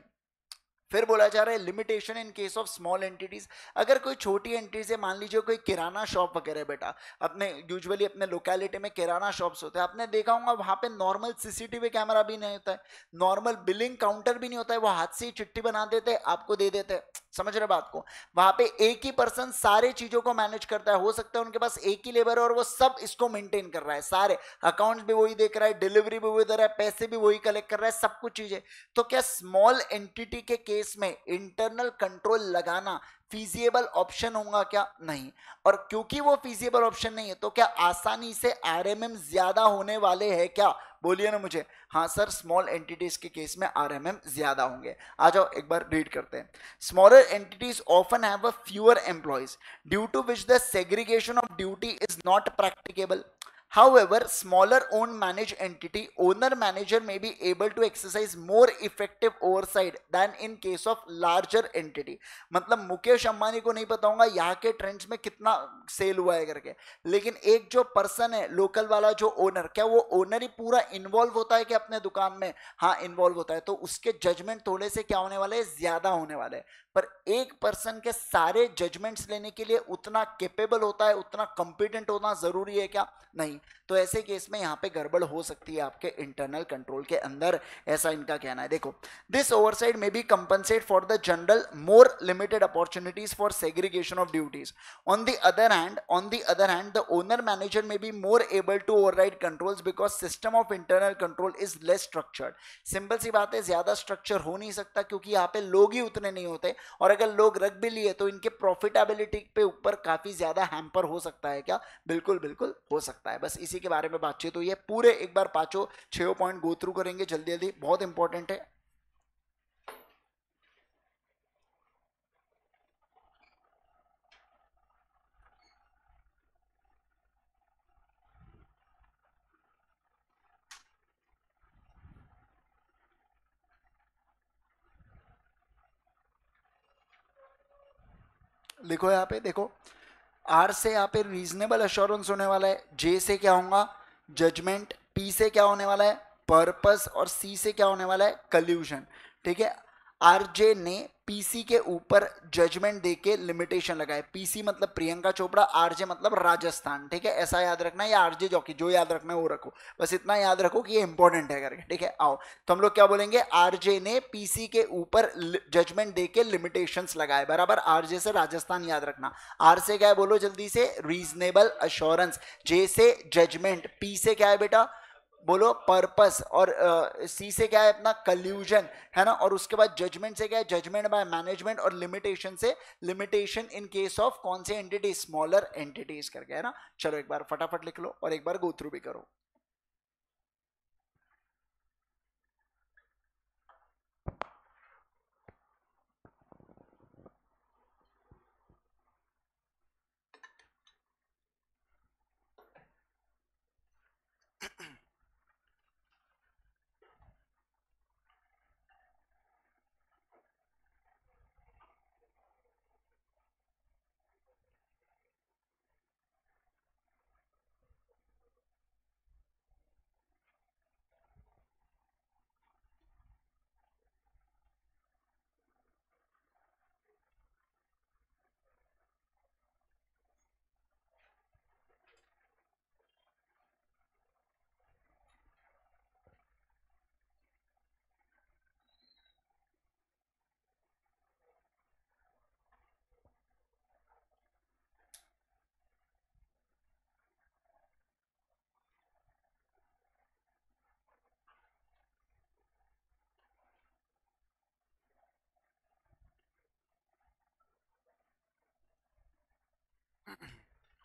फिर बोला जा रहा है limitation in case of small entities. अगर कोई छोटी एंटिटीज है, मान लीजिए कोई किराना शॉप वगैरह, बेटा अपने यूजुअली अपने लोकेलिटी में किराना शॉप्स होते हैं, आपने देखा होगा वहां पे नॉर्मल सीसीटीवी कैमरा भी नहीं होता है, नॉर्मल बिलिंग काउंटर भी नहीं होता है, वो हाथ से ही चिट्ठी बना देते आपको दे देते, समझ रहे बात को। वहां पे एक ही पर्सन सारे चीजों को मैनेज करता है, हो सकता है उनके पास एक ही लेबर है और वो सब इसको मेंटेन कर रहा है, सारे अकाउंट्स भी वही देख रहा है, डिलीवरी भी वही दे रहा है, पैसे भी वही कलेक्ट कर रहा है, सब कुछ चीजें। तो क्या स्मॉल एंटिटी के केस में इंटरनल कंट्रोल लगाना फीजिएबल ऑप्शन होगा क्या? नहीं। और क्योंकि वो फीजिएबल ऑप्शन नहीं है तो क्या आसानी से आरएमएम ज्यादा होने वाले हैं क्या? बोलिए ना मुझे। हाँ सर, स्मॉल एंटिटीज के केस में आरएमएम ज्यादा होंगे। आ जाओ एक बार रीड करते हैं। Smaller entities often have a fewer employees due to which the segregation of duty is not practicable. However, smaller owned managed entity owner manager may be able to exercise more effective oversight than in case of larger entity। मतलब मुकेश अंबानी को नहीं पता होगा यहाँ के trends में कितना cell हुआ है करके, लेकिन एक जो पर्सन है लोकल वाला जो ओनर, क्या वो ओनर ही पूरा इन्वॉल्व होता है कि अपने दुकान में? हाँ इन्वॉल्व होता है, तो उसके जजमेंट थोड़े से क्या होने वाले हैं, ज्यादा होने वाले हैं। पर एक पर्सन के सारे जजमेंट्स लेने के लिए उतना कैपेबल होता है, उतना कॉम्पिटेंट होना जरूरी है क्या? नहीं। तो ऐसे केस में यहां पे गड़बड़ हो सकती है आपके इंटरनल कंट्रोल के अंदर, ऐसा इनका कहना है। देखो, this oversight may be compensate for the general more limited opportunities for segregation of duties. On the other hand the owner manager may be more able to override controls because system of internal control is less structured. Simple सी बात है, ज्यादा structure हो नहीं सकता क्योंकि यहाँ पे लोग ही उतने नहीं होते, और अगर लोग रख भी लिए तो इनके प्रॉफिटेबिलिटी पे ऊपर काफी ज्यादा हैम्पर हो सकता है क्या? बिल्कुल बिल्कुल हो सकता है। बस इसी के बारे में बातचीत हुई है। पूरे एक बार पांचों 6 पॉइंट गो थ्रू करेंगे जल्दी जल्दी, बहुत इंपॉर्टेंट है। लिखो यहाँ पे, देखो आर से यहाँ पे रीजनेबल अश्योरेंस होने वाला है, जे से क्या होगा, जजमेंट, पी से क्या होने वाला है, पर्पस, और सी से क्या होने वाला है, कल्यूजन। ठीक है, आरजे ने पीसी के ऊपर जजमेंट देके लिमिटेशन लगाए। पीसी मतलब प्रियंका चोपड़ा, आरजे मतलब राजस्थान, ठीक है, ऐसा याद रखना है, या आरजे जॉकी, जो याद रखना है वो रखो, बस इतना याद रखो कि ये इंपॉर्टेंट है करके। ठीक है, आओ तो हम लोग क्या बोलेंगे, आरजे ने पीसी के ऊपर जजमेंट देके लिमिटेशंस लगाए, बराबर। आरजे से राजस्थान याद रखना, आर से क्या है बोलो जल्दी से, रीजनेबल अश्योरेंस, जे से जजमेंट, पी से क्या है बेटा बोलो, पर्पस, और सी से क्या है अपना, कल्यूजन, है ना, और उसके बाद जजमेंट से क्या है, जजमेंट बाय मैनेजमेंट, और लिमिटेशन से लिमिटेशन इन केस ऑफ कौन से एंटिटी, स्मॉलर एंटिटीज करके, है ना। चलो एक बार फटाफट लिख लो और एक बार गो थ्रू भी करो।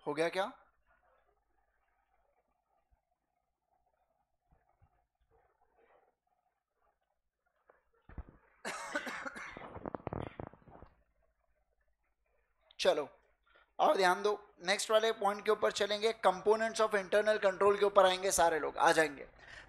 हो गया क्या? चलो और ध्यान दो, नेक्स्ट वाले पॉइंट के ऊपर चलेंगे, कंपोनेंट्स ऑफ इंटरनल कंट्रोल के ऊपर आएंगे, सारे लोग आ जाएंगे।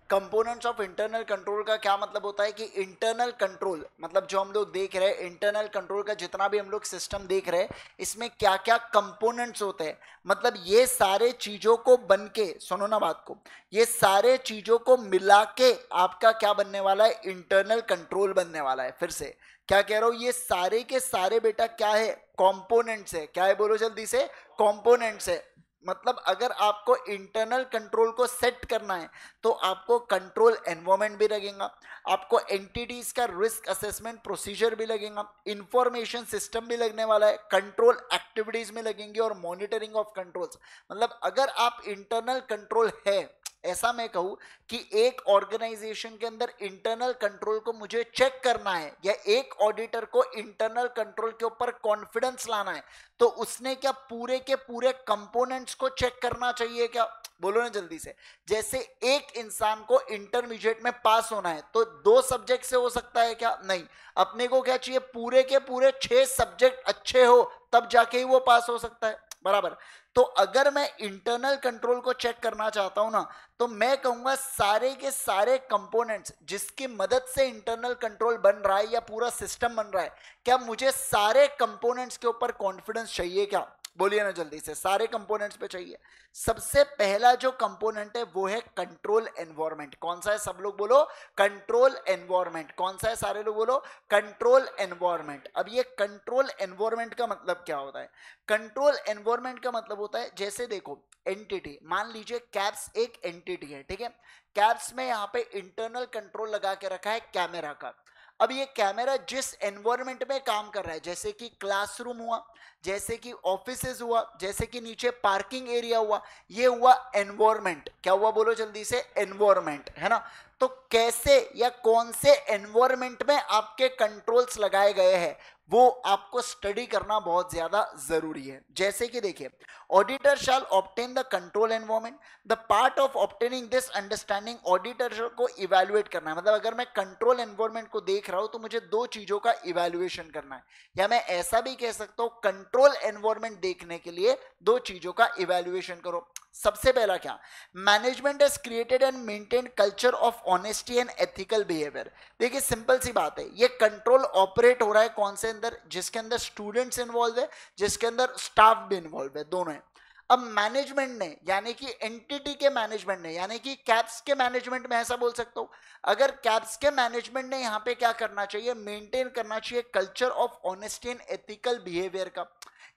कंपोनेंट्स ऑफ इंटरनल कंट्रोल का क्या मतलब होता है कि इंटरनल कंट्रोल मतलब जो हम लोग देख रहे हैं, इंटरनल कंट्रोल का जितना भी हम लोग सिस्टम देख रहे हैं, इसमें क्या क्या कंपोनेंट्स होते हैं, मतलब ये सारे चीजों को बन के, सुनो ना बात को, ये सारे चीजों को मिला के आपका क्या बनने वाला है, इंटरनल कंट्रोल बनने वाला है। फिर से क्या कह रहा हूं, ये सारे के सारे बेटा क्या है, कंपोनेंट्स है। क्या है बोलो जल्दी से, कंपोनेंट्स है। मतलब अगर आपको इंटरनल कंट्रोल को सेट करना है तो आपको कंट्रोल एनवायरनमेंट भी लगेगा, आपको एंटिटीज का रिस्क असेसमेंट प्रोसीजर भी लगेगा, इंफॉर्मेशन सिस्टम भी लगने वाला है, कंट्रोल एक्टिविटीज में लगेंगे और मॉनिटरिंग ऑफ कंट्रोल्स। मतलब अगर आप इंटरनल कंट्रोल है, ऐसा मैं कहूं कि एक ऑर्गेनाइजेशन के अंदर इंटरनल कंट्रोल को मुझे चेक करना है या एक ऑडिटर को इंटरनल कंट्रोल के ऊपर कॉन्फिडेंस लाना है, तो उसने क्या पूरे के पूरे कंपोनेंट्स को चेक करना चाहिए क्या, बोलो ना जल्दी से। जैसे एक इंसान को इंटरमीडिएट में पास होना है तो 2 सब्जेक्ट से हो सकता है क्या, नहीं, अपने को क्या चाहिए, पूरे के पूरे 6 सब्जेक्ट अच्छे हो तब जाके ही वो पास हो सकता है, बराबर। तो अगर मैं इंटरनल कंट्रोल को चेक करना चाहता हूं ना, तो मैं कहूंगा सारे के सारे कंपोनेंट्स जिसकी मदद से इंटरनल कंट्रोल बन रहा है या पूरा सिस्टम बन रहा है, क्या मुझे सारे कंपोनेंट्स के ऊपर कॉन्फिडेंस चाहिए क्या, बोलिए ना जल्दी से, सारे कंपोनेंट्स पे चाहिए। सबसे पहला जो कंपोनेंट है वो है कंट्रोल एनवायरनमेंट। कौन सा है, सब लोग बोलो, कंट्रोल एनवायरनमेंट। कौन सा है, सारे लोग बोलो, कंट्रोल एनवायरनमेंट। अब ये कंट्रोल एनवायरनमेंट का मतलब क्या होता है, कंट्रोल एनवायरनमेंट का मतलब होता है, जैसे देखो एंटिटी, मान लीजिए कैप्स एक एंटिटी है, ठीक है, कैप्स में यहाँ पे इंटरनल कंट्रोल लगा के रखा है कैमरा का। अब ये कैमरा जिस एनवायरनमेंट में काम कर रहा है, जैसे कि क्लासरूम हुआ, जैसे कि ऑफिसेज हुआ, जैसे कि नीचे पार्किंग एरिया हुआ, ये हुआ एनवायरनमेंट। क्या हुआ बोलो जल्दी से, एनवायरनमेंट, है ना। तो कैसे या कौन से एनवायरनमेंट में आपके कंट्रोल्स लगाए गए हैं वो आपको स्टडी करना बहुत ज्यादा जरूरी है। जैसे कि देखिए, auditor shall obtain the control environment, the part of obtaining this understanding, auditor को इवैल्यूएट करना है। मतलब अगर मैं कंट्रोल एनवायरनमेंट को देख रहा हूं तो मुझे 2 चीजों का इवैल्यूएशन करना है, या मैं ऐसा भी कह सकता हूं कंट्रोल एनवायरनमेंट देखने के लिए 2 चीजों का इवैल्यूएशन करो। सबसे पहला क्या, management has created and maintained culture of honesty and ethical behaviour. देखिए सिंपल सी बात है, ये कंट्रोल ऑपरेट हो रहा है कौन से अंदर, जिसके अंदर स्टूडेंट्स इन्वॉल्व है, जिसके अंदर स्टाफ भी इन्वॉल्व है, दोनों है। अब मैनेजमेंट ने, यानी कि एंटिटी के मैनेजमेंट ने, यानी कि कैप्स के मैनेजमेंट में, ऐसा बोल सकता हूं, अगर कैप्स के मैनेजमेंट ने यहां पे क्या करना चाहिए, मेंटेन करना चाहिए culture of honesty and ethical behaviour का,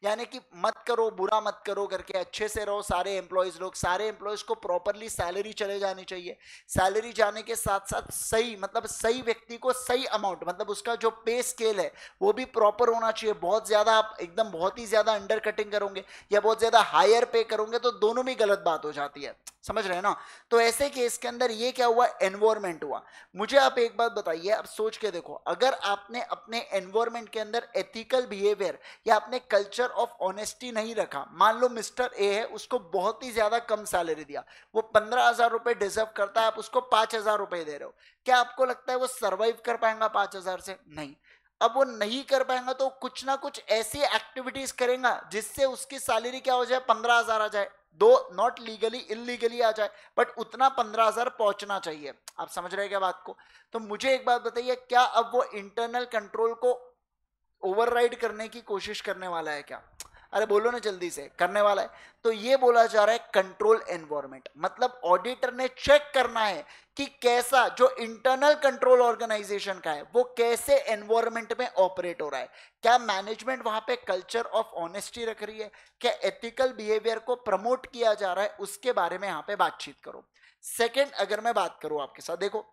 यानी कि मत करो, बुरा मत करो करके, अच्छे से रहो सारे एम्प्लॉयज लोग, सारे एम्प्लॉयज को प्रॉपरली सैलरी चले जानी चाहिए, सैलरी जाने के साथ साथ सही, मतलब सही व्यक्ति को सही अमाउंट, मतलब उसका जो पे स्केल है वो भी प्रॉपर होना चाहिए। बहुत ज्यादा आप एकदम बहुत ही ज्यादा अंडर कटिंग करोगे या बहुत ज्यादा हायर पे करोगे तो दोनों में गलत बात हो जाती है, समझ रहे हैं ना। तो ऐसे केस के अंदर ये क्या हुआ, एनवायरमेंट हुआ। मुझे आप एक बात बताइए, अब सोच के देखो, अगर आपने अपने एनवायरमेंट के अंदर एथिकल बिहेवियर या अपने कल्चर ऑफ ऑनेस्टी नहीं रखा, मान लो मिस्टर ए है, उसको बहुत ही ज्यादा कम सैलरी दिया, वो 15,000 रुपए डिजर्व करता है, आप उसको 5,000 रुपए दे रहे हो, क्या आपको लगता है वो सर्वाइव कर पाएगा 5,000 से, नहीं। अब वो नहीं कर पाएगा तो कुछ ना कुछ ऐसी एक्टिविटीज करेगा जिससे उसकी सैलरी क्या हो जाए, 15,000 आ जाए, दो नॉट लीगली इलीगली आ जाए, बट उतना 15,000 पहुंचना चाहिए। आप समझ रहे हैं क्या बात को। तो मुझे एक बात बताइए, क्या अब वो इंटरनल कंट्रोल को ओवरराइड करने की कोशिश करने वाला है क्या, अरे बोलो ना जल्दी से, करने वाला है। तो ये बोला जा रहा है कंट्रोल एनवायरनमेंट, मतलब ऑडिटर ने चेक करना है कि कैसा जो इंटरनल कंट्रोल ऑर्गेनाइजेशन का है वो कैसे एनवायरनमेंट में ऑपरेट हो रहा है, क्या मैनेजमेंट वहां पे कल्चर ऑफ ऑनेस्टी रख रही है, क्या एथिकल बिहेवियर को प्रमोट किया जा रहा है, उसके बारे में यहां पे बातचीत करो। सेकेंड, अगर मैं बात करूं आपके साथ, देखो,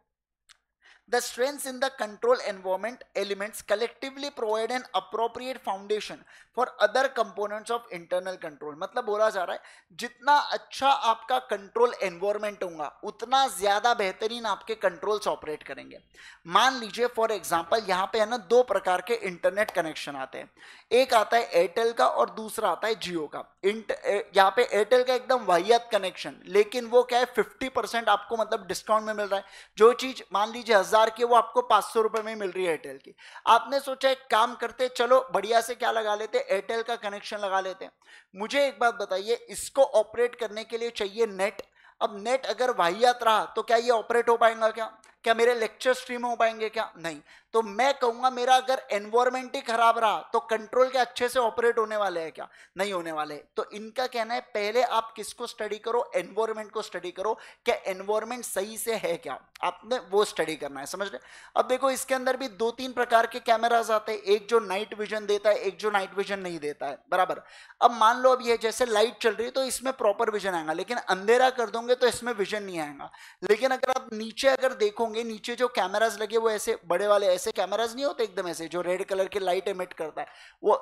the strengths in the control environment elements collectively provide an appropriate foundation for other components of internal control। मतलब बोला जा रहा है जितना अच्छा आपका कंट्रोल एनवायरनमेंट होगा उतना ज्यादा बेहतरीन आपके कंट्रोल्स ऑपरेट करेंगे। मान लीजिए फॉर एग्जांपल यहाँ पे है ना 2 प्रकार के इंटरनेट कनेक्शन आते हैं, एक आता है एयरटेल का और दूसरा आता है जियो का। यहाँ पे एयरटेल का एकदम वाहियात कनेक्शन, लेकिन वो क्या है 50% आपको मतलब डिस्काउंट में मिल रहा है। जो चीज मान लीजिए 1,000 1000 की, वो आपको 500 रुपए में मिल रही है एयरटेल की। आपने सोचा एक काम करते, चलो बढ़िया से क्या लगा लेते, एयरटेल का कनेक्शन लगा लेते हैं। मुझे एक बात बताइए, इसको ऑपरेट करने के लिए चाहिए नेट। अब नेट अगर वाहियात रहा तो क्या ये ऑपरेट हो पाएगा? क्या मेरे लेक्चर स्ट्रीम हो पाएंगे? क्या नहीं। तो मैं कहूंगा मेरा अगर एनवायरमेंट ही खराब रहा तो कंट्रोल के अच्छे से ऑपरेट होने वाले हैं? क्या नहीं होने वाले। तो इनका कहना है पहले आप किसको स्टडी करो, एनवायरमेंट को स्टडी करो, क्या एनवायरमेंट सही से है क्या, आपने वो स्टडी करना है, समझ रहे। अब देखो इसके अंदर भी 2-3 प्रकार के कैमराज आते हैं, एक जो नाइट विजन देता है, एक जो नाइट विजन नहीं देता है, बराबर। अब मान लो अब ये जैसे लाइट चल रही है तो इसमें प्रॉपर विजन आएगा, लेकिन अंधेरा कर दोगे तो इसमें विजन नहीं आएगा। लेकिन अगर आप नीचे अगर देखोगे, नीचे जो कैमराज लगे वो ऐसे बड़े वाले ऐसे कैमराज नहीं होते एकदम ऐसे, जो रेड कलर की लाइट एमिट करता है, वो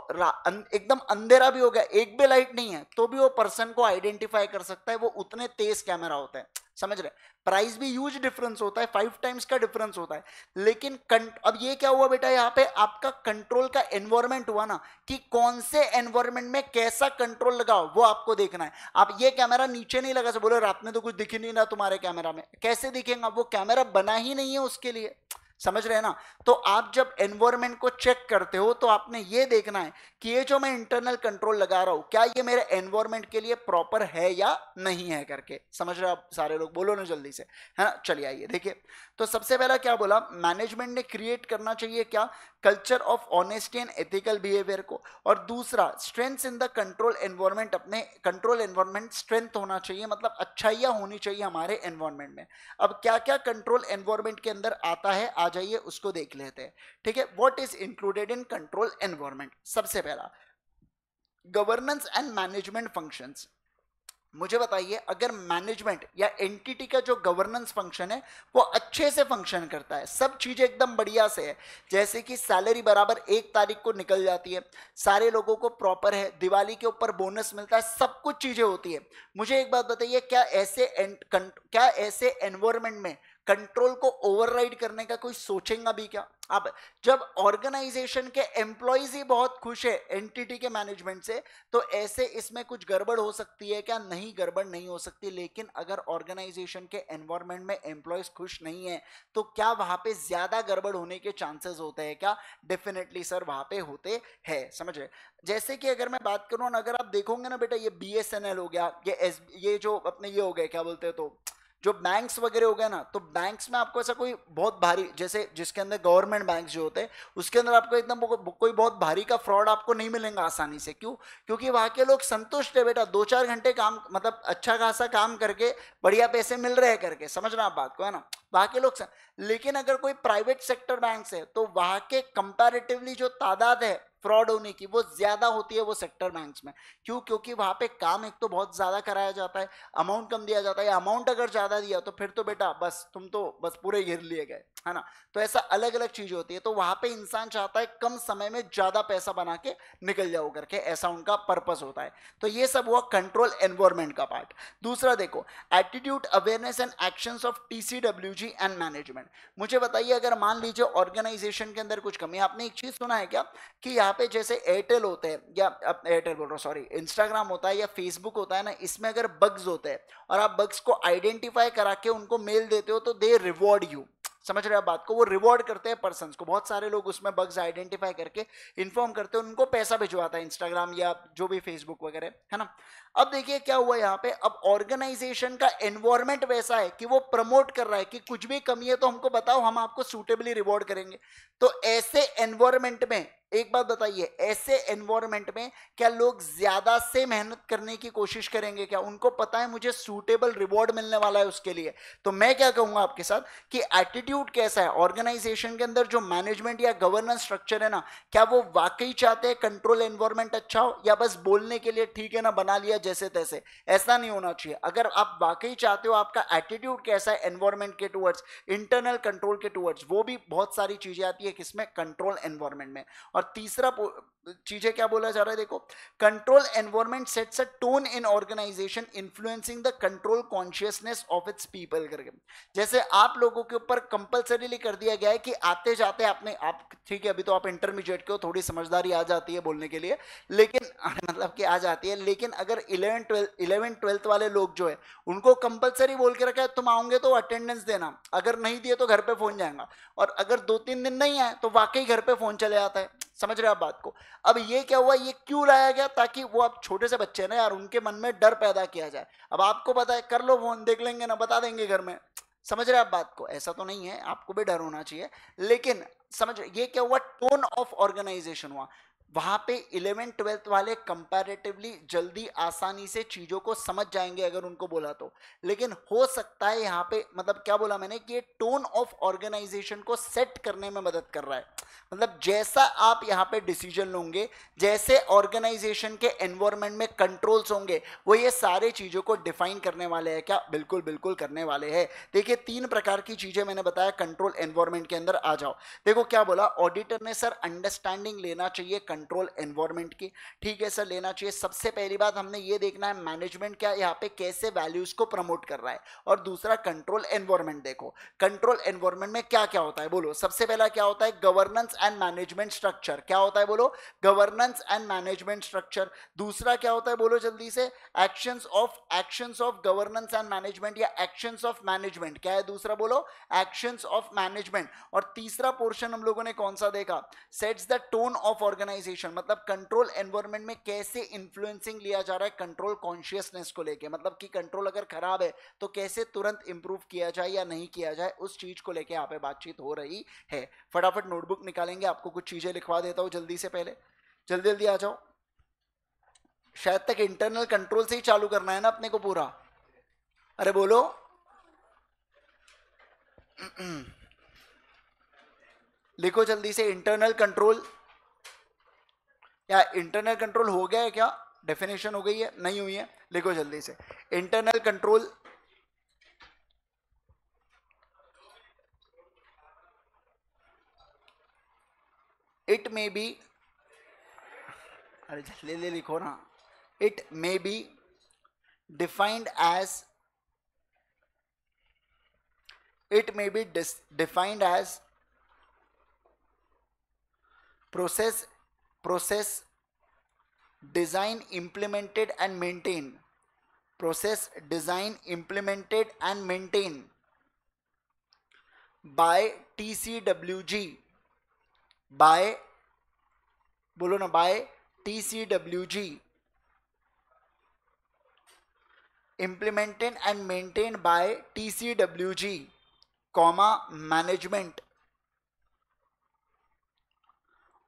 एकदम अंधेरा भी हो गया, एक भी लाइट नहीं है तो भी वो पर्सन को आइडेंटिफाई कर सकता है, वो उतने तेज कैमरा होता है, समझ रहे। प्राइस भी ह्यूज डिफरेंस होता है, 5 टाइम्स का डिफरेंस होता है। लेकिन अब ये क्या हुआ बेटा, यहाँ पे आपका कंट्रोल का एनवायरमेंट हुआ ना, कि कौन से एनवायरमेंट में कैसा कंट्रोल लगाओ वो आपको देखना है। आप ये कैमरा नीचे नहीं लगा, बोले रात में तो कुछ दिख ही नहीं ना तुम्हारे कैमरा में, कैसे दिखेगा, वो कैमरा बना ही नहीं है उसके लिए, समझ रहे हैं ना। तो आप जब एनवायरमेंट को चेक करते हो तो आपने ये देखना है कि ये जो मैं इंटरनल कंट्रोल लगा रहा हूं क्या ये मेरे एनवायरमेंट के लिए प्रॉपर है या नहीं है करके, समझ रहे हो आप सारे लोग, बोलो ना जल्दी से, है ना। चलिए आइए देखिए, तो सबसे पहला क्या बोला, मैनेजमेंट ने क्रिएट करना चाहिए क्या, culture of honesty and ethical behaviour को, और दूसरा strengths in the control environment, अपने कंट्रोल एनवायरमेंट स्ट्रेंथ होना चाहिए, मतलब अच्छाइयाँ होनी चाहिए हमारे एनवायरमेंट में। अब क्या क्या कंट्रोल एनवायरमेंट के अंदर आता है, आ जाइए उसको देख लेते हैं, ठीक है। What is included in control environment, सबसे पहला गवर्नेंस एंड मैनेजमेंट फंक्शंस। मुझे बताइए अगर मैनेजमेंट या एंटिटी का जो गवर्नेंस फंक्शन है वो अच्छे से फंक्शन करता है, सब चीजें एकदम बढ़िया से है, जैसे कि सैलरी बराबर 1 तारीख को निकल जाती है, सारे लोगों को प्रॉपर है, दिवाली के ऊपर बोनस मिलता है, सब कुछ चीजें होती है। मुझे एक बात बताइए, क्या ऐसे एनवायरमेंट में कंट्रोल को ओवरराइड करने का कोई सोचेगा भी क्या? अब जब ऑर्गेनाइजेशन के एम्प्लॉइज ही बहुत खुश है एंटिटी के मैनेजमेंट से, तो ऐसे इसमें कुछ गड़बड़ हो सकती है क्या? नहीं, गड़बड़ नहीं हो सकती। लेकिन अगर ऑर्गेनाइजेशन के एनवायरनमेंट में एम्प्लॉइज खुश नहीं है तो क्या वहां पे ज्यादा गड़बड़ होने के चांसेस होते हैं क्या? डेफिनेटली सर वहां पे होते हैं, समझ रहे। जैसे कि अगर मैं बात करूं ना, अगर आप देखोगे ना बेटा, ये BSNL हो गया, ये जो अपने ये हो गए क्या बोलते हैं, तो जो बैंक्स वगैरह हो गए ना, तो बैंक्स में आपको ऐसा कोई बहुत भारी, जैसे जिसके अंदर गवर्नमेंट बैंक्स जो होते हैं उसके अंदर आपको एकदम कोई बहुत भारी का फ्रॉड आपको नहीं मिलेगा आसानी से। क्यों? क्योंकि वहां के लोग संतुष्ट है बेटा, 2-4 घंटे काम, मतलब अच्छा खासा काम करके बढ़िया पैसे मिल रहे हैं करके, समझना आप बात को, है ना, वहां के लोग। लेकिन अगर कोई प्राइवेट सेक्टर बैंक है तो वहां के कंपैरेटिवली जो तादाद है फ्रॉड होने की वो ज्यादा होती है वो सेक्टर बैंक्स में। क्यों? क्योंकि वहां पे काम एक तो बहुत ज्यादा कराया जाता है, अमाउंट कम दिया जाता है, अमाउंट अगर ज्यादा दिया तो फिर तो बेटा बस तुम तो बस पूरे गिर लिए गए, है ना। तो ऐसा अलग अलग चीज होती है, तो वहां पे इंसान चाहता है कम समय में ज्यादा पैसा बना के निकल जाओ करके, ऐसा उनका पर्पस होता है। तो ये सब हुआ कंट्रोल एनवायरमेंट का पार्ट। दूसरा देखो, attitude, awareness and actions of TCWG and management. मुझे बताइए अगर मान लीजिए ऑर्गेनाइजेशन के अंदर कुछ कमी, आपने एक चीज सुना है क्या कि यहाँ पे जैसे एयरटेल होते हैं, या एयरटेल बोल रहा हूँ सॉरी, इंस्टाग्राम होता है या फेसबुक होता है ना, इसमें अगर बग्स होते हैं और आप बग्स को आइडेंटिफाई करा के उनको मेल देते हो तो दे रिवॉर्ड यू, समझ रहे हैं बात को, वो रिवॉर्ड करते हैं पर्सन्स को। बहुत सारे लोग उसमें बग्स आइडेंटिफाई करके इन्फॉर्म करते हैं, उनको पैसा भिजवाता है इंस्टाग्राम या जो भी फेसबुक वगैरह, है ना। अब देखिए क्या हुआ यहाँ पे, अब ऑर्गेनाइजेशन का एनवायरमेंट वैसा है कि वो प्रमोट कर रहा है कि कुछ भी कमी है तो हमको बताओ, हम आपको सूटेबली रिवॉर्ड करेंगे। तो ऐसे एनवायरमेंट में एक बात बताइए, ऐसे एनवायरमेंट में क्या लोग ज्यादा से मेहनत करने की कोशिश करेंगे क्या? उनको पता है मुझे सूटेबल रिवॉर्ड मिलने वाला है उसके लिए। तो मैं क्या कहूंगा आपके साथ कि एटीट्यूड कैसा है ऑर्गेनाइजेशन के अंदर, जो मैनेजमेंट या गवर्नेंस स्ट्रक्चर है ना, क्या वो वाकई चाहते हैं कंट्रोल एनवायरमेंट अच्छा हो, या बस बोलने के लिए ठीक है ना बना लिया जैसे तैसे? ऐसा नहीं होना चाहिए। अगर आप वाकई चाहते हो, आपका एटीट्यूड कैसा है एनवायरमेंट के टुवर्ड्स, इंटरनल कंट्रोल के टुवर्ड्स, वो भी बहुत सारी चीजें आती है किसमें, कंट्रोल एनवायरमेंट में। और तीसरा चीजें क्या बोला जा रहा है, देखो, control environment sets a tone in organisation influencing the control consciousness of its people करके। जैसे आप लोगों के ऊपर कंपलसरीली कर दिया गया है कि आते जाते आपने, आप ठीक है अभी तो आप इंटरमीडिएट के हो, थोड़ी समझदारी आ जाती है बोलने के लिए, लेकिन मतलब कि आ जाती है, लेकिन अगर इलेवन ट्वेल्थ वाले लोग जो है उनको कंपलसरी बोल के रखा है तुम आओगे तो अटेंडेंस देना, अगर नहीं दिए तो घर पे फोन जाएगा, और अगर 2-3 दिन नहीं आए तो वाकई घर पे फोन चले जाता है। समझ रहे आप बात को? अब ये क्या हुआ, ये क्यों लाया गया, ताकि वो आप छोटे से बच्चे ना यार, उनके मन में डर पैदा किया जाए। अब आपको पता है कर लो फोन, देख लेंगे ना, बता देंगे घर में। समझ रहे आप बात को? ऐसा तो नहीं है, आपको भी डर होना चाहिए, लेकिन समझ ये क्या हुआ, टोन ऑफ ऑर्गेनाइजेशन हुआ। वहां पे 11th-12th वाले कंपैरेटिवली जल्दी आसानी से चीजों को समझ जाएंगे अगर उनको बोला तो। लेकिन हो सकता है यहाँ पे, मतलब क्या बोला मैंने, कि ये टोन ऑफ ऑर्गेनाइजेशन को सेट करने में मदद कर रहा है। मतलब जैसा आप यहाँ पे डिसीजन लोगे, जैसे ऑर्गेनाइजेशन के एनवायरनमेंट में कंट्रोल्स होंगे, वो ये सारे चीजों को डिफाइन करने वाले हैं। क्या? बिल्कुल बिल्कुल करने वाले हैं। देखिए 3 प्रकार की चीजें मैंने बताया कंट्रोल एनवायरनमेंट के अंदर। आ जाओ, देखो क्या बोला ऑडिटर ने, सर अंडरस्टैंडिंग लेना चाहिए कंट्रोल एनवायरनमेंट की। ठीक है सर, लेना चाहिए। सबसे पहली बात हमने ये देखना है मैनेजमेंट क्या यहाँ पे कैसे वैल्यूज को प्रमोट कर रहा है, और दूसरा कंट्रोल एनवायरनमेंट। देखो कंट्रोल एनवायरनमेंट में क्या क्या होता है, बोलो। सबसे पहला क्या होता है, गवर्नेंस एंड मैनेजमेंट स्ट्रक्चर। क्या होता है बोलो? Governance and management structure. दूसरा क्या होता है बोलो जल्दी से? Actions of governance and management, या एक्शंस ऑफ मैनेजमेंट। क्या है दूसरा बोलो? Actions of management. और तीसरा पोर्शन हम लोगों ने कौन सा देखा? Sets the tone of organisation, मतलब कंट्रोल एनवायरनमेंट में कैसे इन्फ्लुएंसिंग लिया जा रहा है कंट्रोल कॉन्शियसनेस को लेके, मतलब कि कंट्रोल अगर खराब है तो कैसे तुरंत इंप्रूव किया जाए या नहीं किया जाए, उस चीज को लेके यहाँ पे बातचीत हो रही है। फटाफट नोटबुक निकालेंगे, आपको कुछ चीजें लिखवा देता हूं जल्दी से, पहले जल्दी जल्दी आ जाओ। शायद तक इंटरनल कंट्रोल से ही चालू करना है ना अपने को पूरा। अरे बोलो। लिखो जल्दी से, इंटरनल कंट्रोल, या इंटरनल कंट्रोल हो गया है क्या? डेफिनेशन हो गई है? नहीं हुई है? लिखो जल्दी से, internal control it may be, अरे जल्दी ले लिखो ना, it may be defined as, it may be defined as process design implemented and maintained, process design implemented and maintained by TCWG, by बोलो ना, by TCWG, implemented and maintained by TCWG, comma management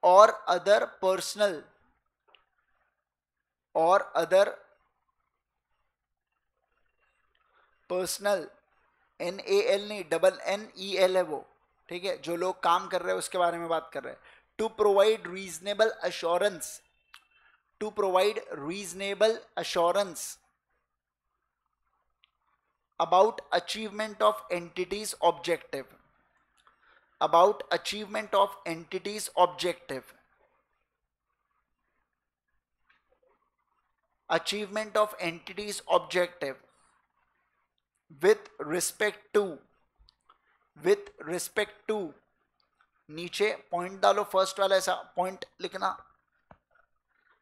or other personal or other personal, NAL नहीं, NNEL है वो, ठीक है, जो लोग काम कर रहे हैं उसके बारे में बात कर रहे हैं। To provide reasonable assurance, to provide reasonable assurance about achievement of entities objective, about achievement of entities objective, achievement of entities objective with respect to, नीचे पॉइंट डालो, फर्स्ट वाला ऐसा पॉइंट लिखना,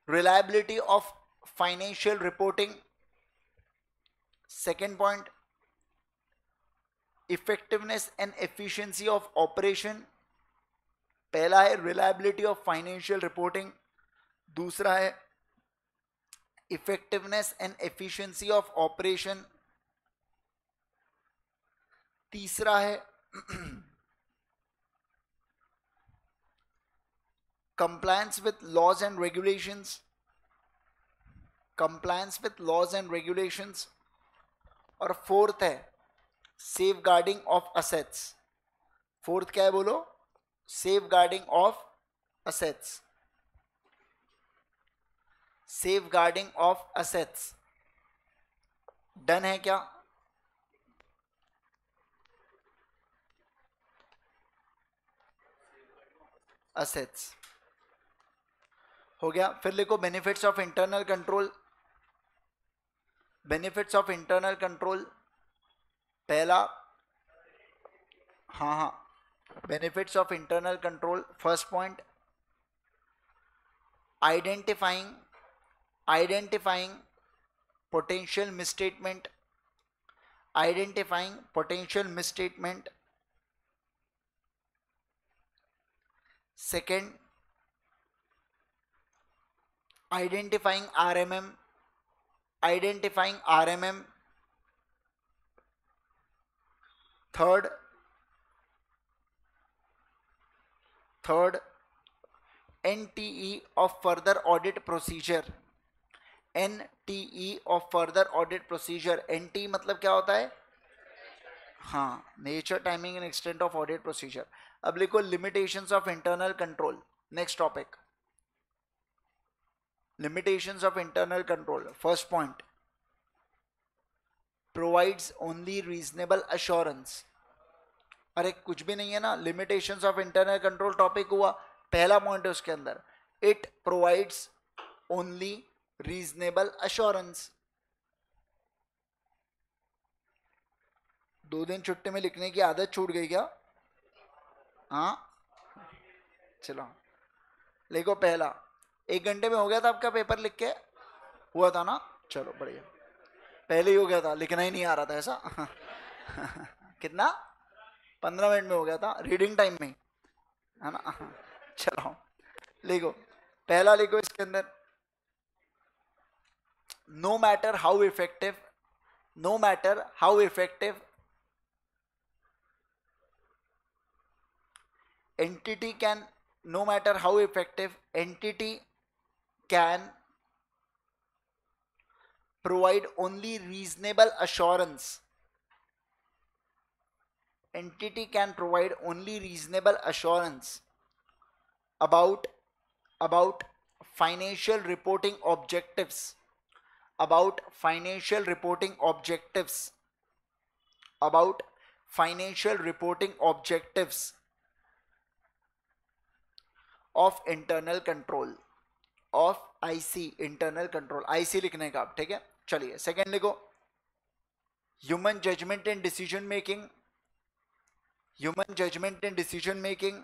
reliability of financial reporting. Second point, effectiveness and efficiency of operation. पहला है reliability of financial reporting, दूसरा है effectiveness and efficiency of operation, तीसरा है compliance with laws and regulations, compliance with laws and regulations, और fourth है safeguarding of assets. Fourth क्या है बोलो? Safeguarding of assets, safeguarding of assets. Done है क्या? असेट्स हो गया। फिर लिखो benefits of internal control, benefits of internal control. पहला, हाँ हाँ, benefits of internal control, first point, identifying potential misstatement, identifying potential misstatement. Second, identifying RMM, identifying RMM. Third, NTE of further audit procedure, NTE of further audit procedure. NT मतलब क्या होता है? हाँ, nature, timing and extent of audit procedure. अब लिखो limitations of internal control. Next topic, limitations of internal control. First point, provides only reasonable assurance. अरे कुछ भी नहीं है ना, limitations of internal control topic हुआ, पहला पॉइंट है उसके अंदर, it provides only reasonable assurance. 2 दिन छुट्टी में लिखने की आदत छूट गई क्या? हाँ, चलो लिखो पहला. 1 घंटे में हो गया था आपका पेपर लिख के? हुआ था ना, चलो बढ़िया. पहले ही हो गया था, लिखना ही नहीं आ रहा था ऐसा? कितना? 15 मिनट में हो गया था, रीडिंग टाइम में, है ना? चलो लिखो, पहला लिखो इसके अंदर, no matter how effective, no matter how effective entity can, no matter how effective, entity can provide only reasonable assurance. Entity can provide only reasonable assurance about financial reporting objectives, about financial reporting objectives, about financial reporting objectives of internal control, of IC, internal control. IC लिखने का आप, ठीक है? चलिए second लिखो, human judgement and decision making, human judgement and decision making,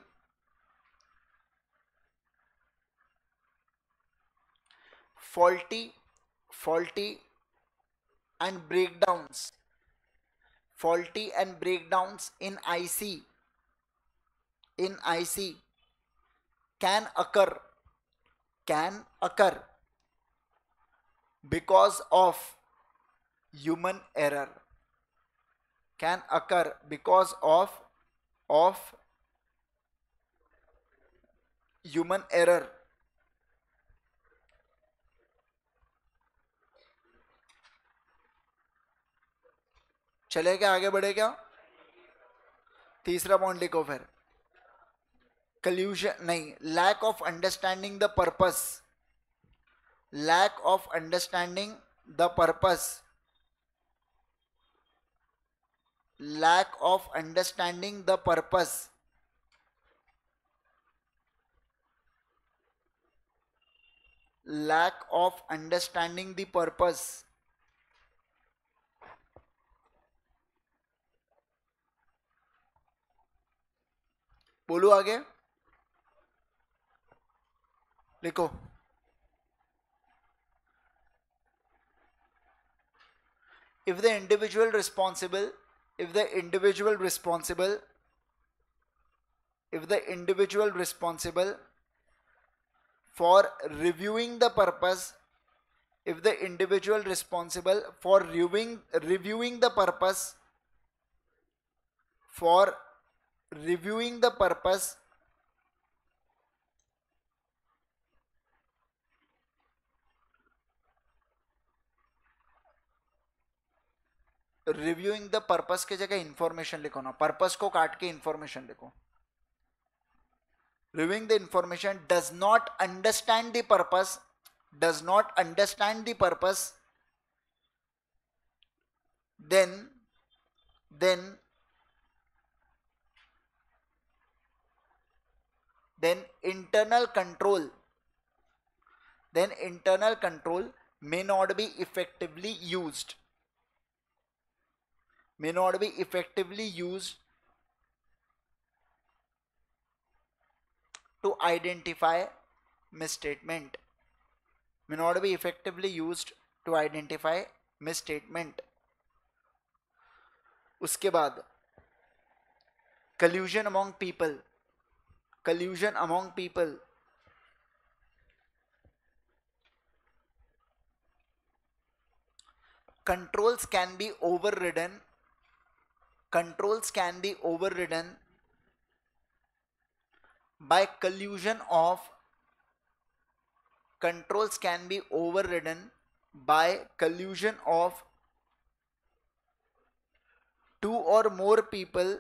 faulty and breakdowns, faulty and breakdowns in IC can occur because of human error, can occur because of human error. चले क्या, आगे बढ़े क्या? तीसरा point लिखो फिर, collusion नहीं, lack of understanding the purpose, lack of understanding the purpose, lack of understanding the purpose, lack of understanding the purpose. बोलो आगे, लिखो, if the individual responsible, if the individual responsible, if the individual responsible for reviewing the purpose, if the individual responsible for reviewing the purpose, for reviewing the purpose reviewing the purpose के जगह information लिखो ना, purpose को काट के information लिखो. Reviewing the information, does not understand the purpose, does not understand the purpose, then internal control, then internal control may not be effectively used, may not be effectively used to identify misstatement, may not be effectively used to identify miss statement, उसके बाद collusion among people, collusion among people, controls can be overridden, controls can be overridden by collusion of, controls can be overridden by collusion of two or more people,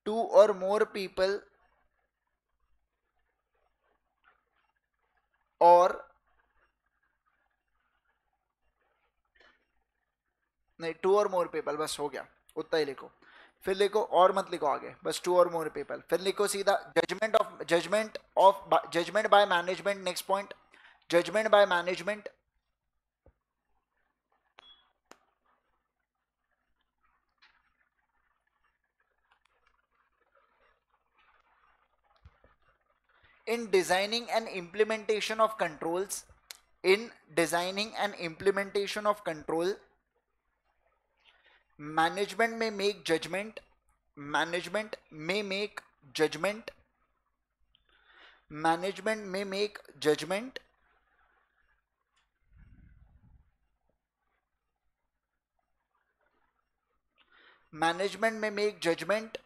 two or more people, और नहीं to और more people, बस हो गया उतना ही लिखो, फिर लिखो और मत लिखो आगे, बस टू और मोर पीपल, फिर लिखो सीधा judgement by management, next point judgement by management, in designing and implementation of controls, in designing and implementation of control, management may make judgment, management may make judgment, management may make judgment management may make judgment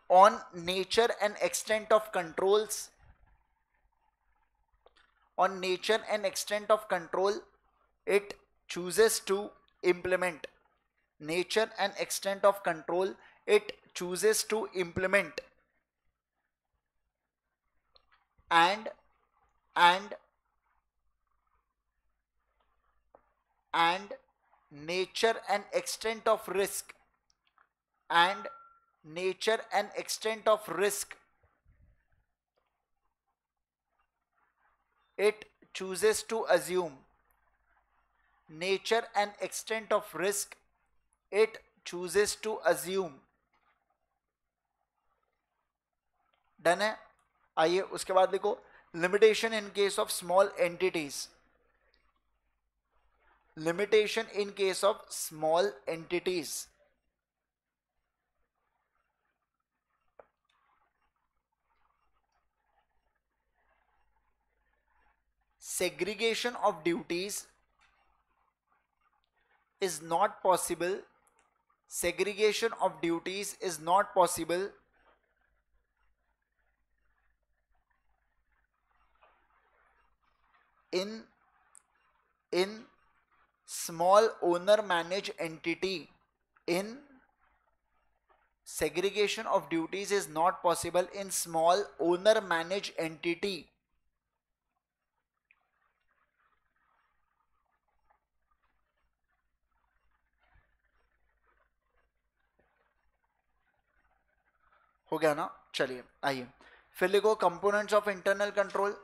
on nature and extent of controls, on nature and extent of control it chooses to implement, nature and extent of control it chooses to implement, and and and nature and extent of risk, and nature and extent of risk it chooses to assume, nature and extent of risk it chooses to assume. Done है, आइए उसके बाद लिखो limitation in case of small entities, limitation in case of small entities, segregation of duties is not possible, segregation of duties is not possible in small owner managed entity, in segregation of duties is not possible in small owner managed entity, हो गया ना, चलिए आइए फिर लिखो components of internal control,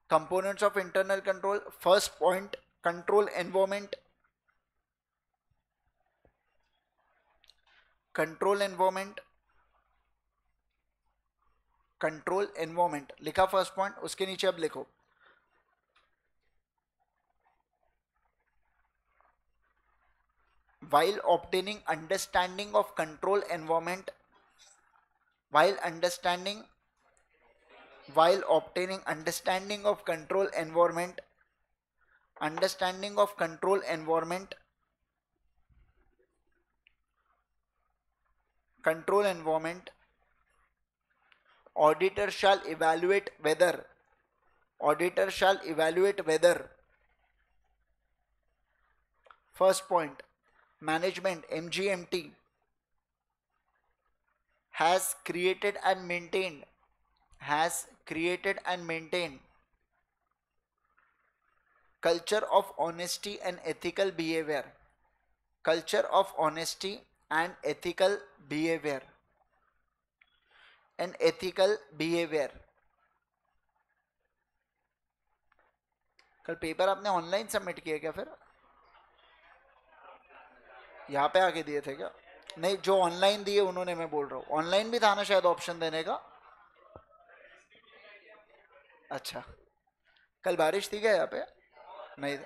components of internal control, first point control environment, control environment, control environment लिखा first point, उसके नीचे अब लिखो while obtaining understanding of control environment, while obtaining understanding of control environment, understanding of control environment, control environment, auditor shall evaluate whether, auditor shall evaluate whether, first point management MGMT has created and maintained, has created and maintained culture of honesty and ethical behavior, culture of honesty and ethical behavior, and ethical behavior. कल paper आपने online submit किया क्या, फिर यहाँ पे आके दिए थे क्या? नहीं, जो ऑनलाइन दिए उन्होंने, मैं बोल रहा हूँ ऑनलाइन भी था ना शायद ऑप्शन देने का। अच्छा कल बारिश थी क्या यहाँ पे? नहीं।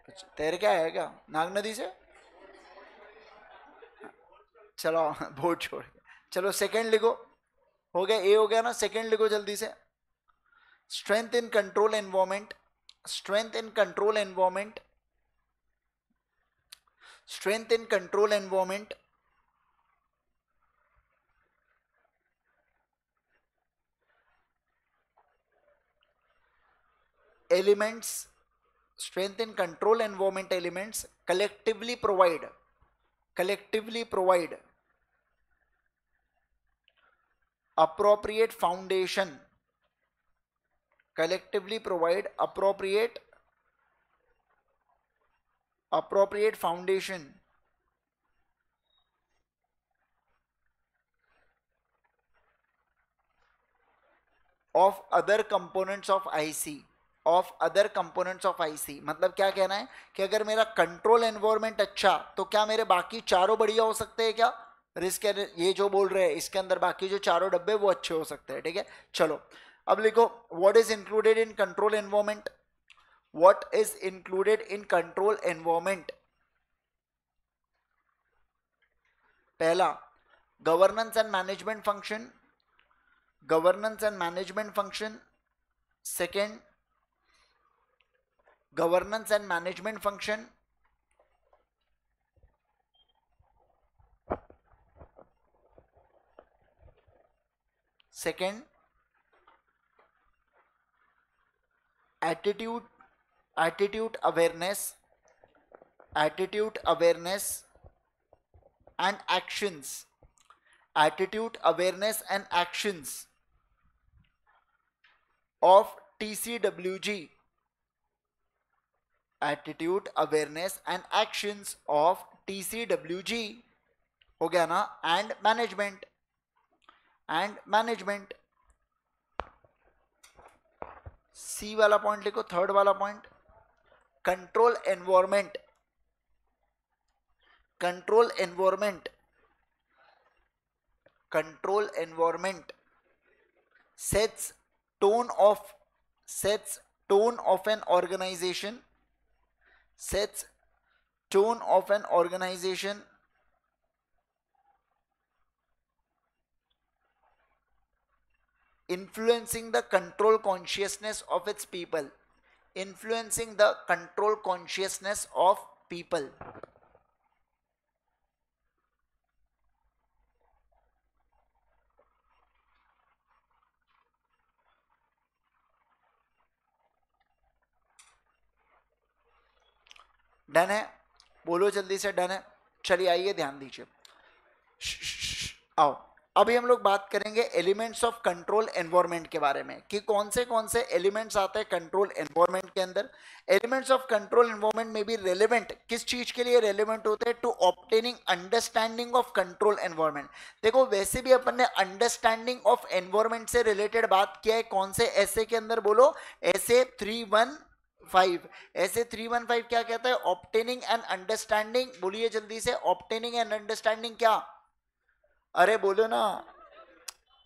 अच्छा, तैर के आया क्या नाग नदी से? चलो बोर्ड छोड़ के। चलो सेकंड लिखो। हो गया, ए हो गया ना, सेकंड लिखो जल्दी से। Strength in control environment, strength in control environment, strength in control environment elements, strength in control environment elements collectively provide appropriate foundation, collectively provide appropriate foundation of other components of IC, of other components of IC. मतलब क्या कहना है कि अगर मेरा control environment अच्छा, तो क्या मेरे बाकी चारों बढ़िया हो सकते हैं क्या? रिस्क, ये जो बोल रहे हैं इसके अंदर बाकी जो चारों डब्बे वो अच्छे हो सकते हैं। ठीक है, चलो अब लिखो what is included in control environment, what is included in control environment. पहला, governance and management function, governance and management function. Second, governance and management function. Second, attitude awareness and actions, attitude awareness and actions of TCWG, attitude awareness and actions of TCWG। हो गया ना? and management, सी वाला point लिखो। Third वाला point, control environment, control environment sets tone of an organization, sets tone of an organization influencing the control consciousness of its people, influencing the control consciousness of people। Done है? बोलो जल्दी से done है। चलिए आइए ध्यान दीजिए, आओ अभी हम लोग बात करेंगे एलिमेंट्स ऑफ कंट्रोल एनवायरनमेंट के बारे में कि कौन से एलिमेंट्स आते हैं कंट्रोल एनवायरनमेंट के अंदर। एलिमेंट्स ऑफ कंट्रोल एनवायरनमेंट में भी रेलेवेंट किस चीज के लिए रेलेवेंट होते हैं? To obtaining understanding of control environment. देखो वैसे भी अपन ने अंडरस्टैंडिंग ऑफ एनवायरनमेंट से रिलेटेड बात किया है, कौन से ऐसे के अंदर? बोलो, ऐसे 315। ऐसे 315 क्या कहता है? Obtaining and understanding. बोलिए जल्दी से, ऑब्टेनिंग एंड अंडरस्टैंडिंग क्या? अरे बोलो ना,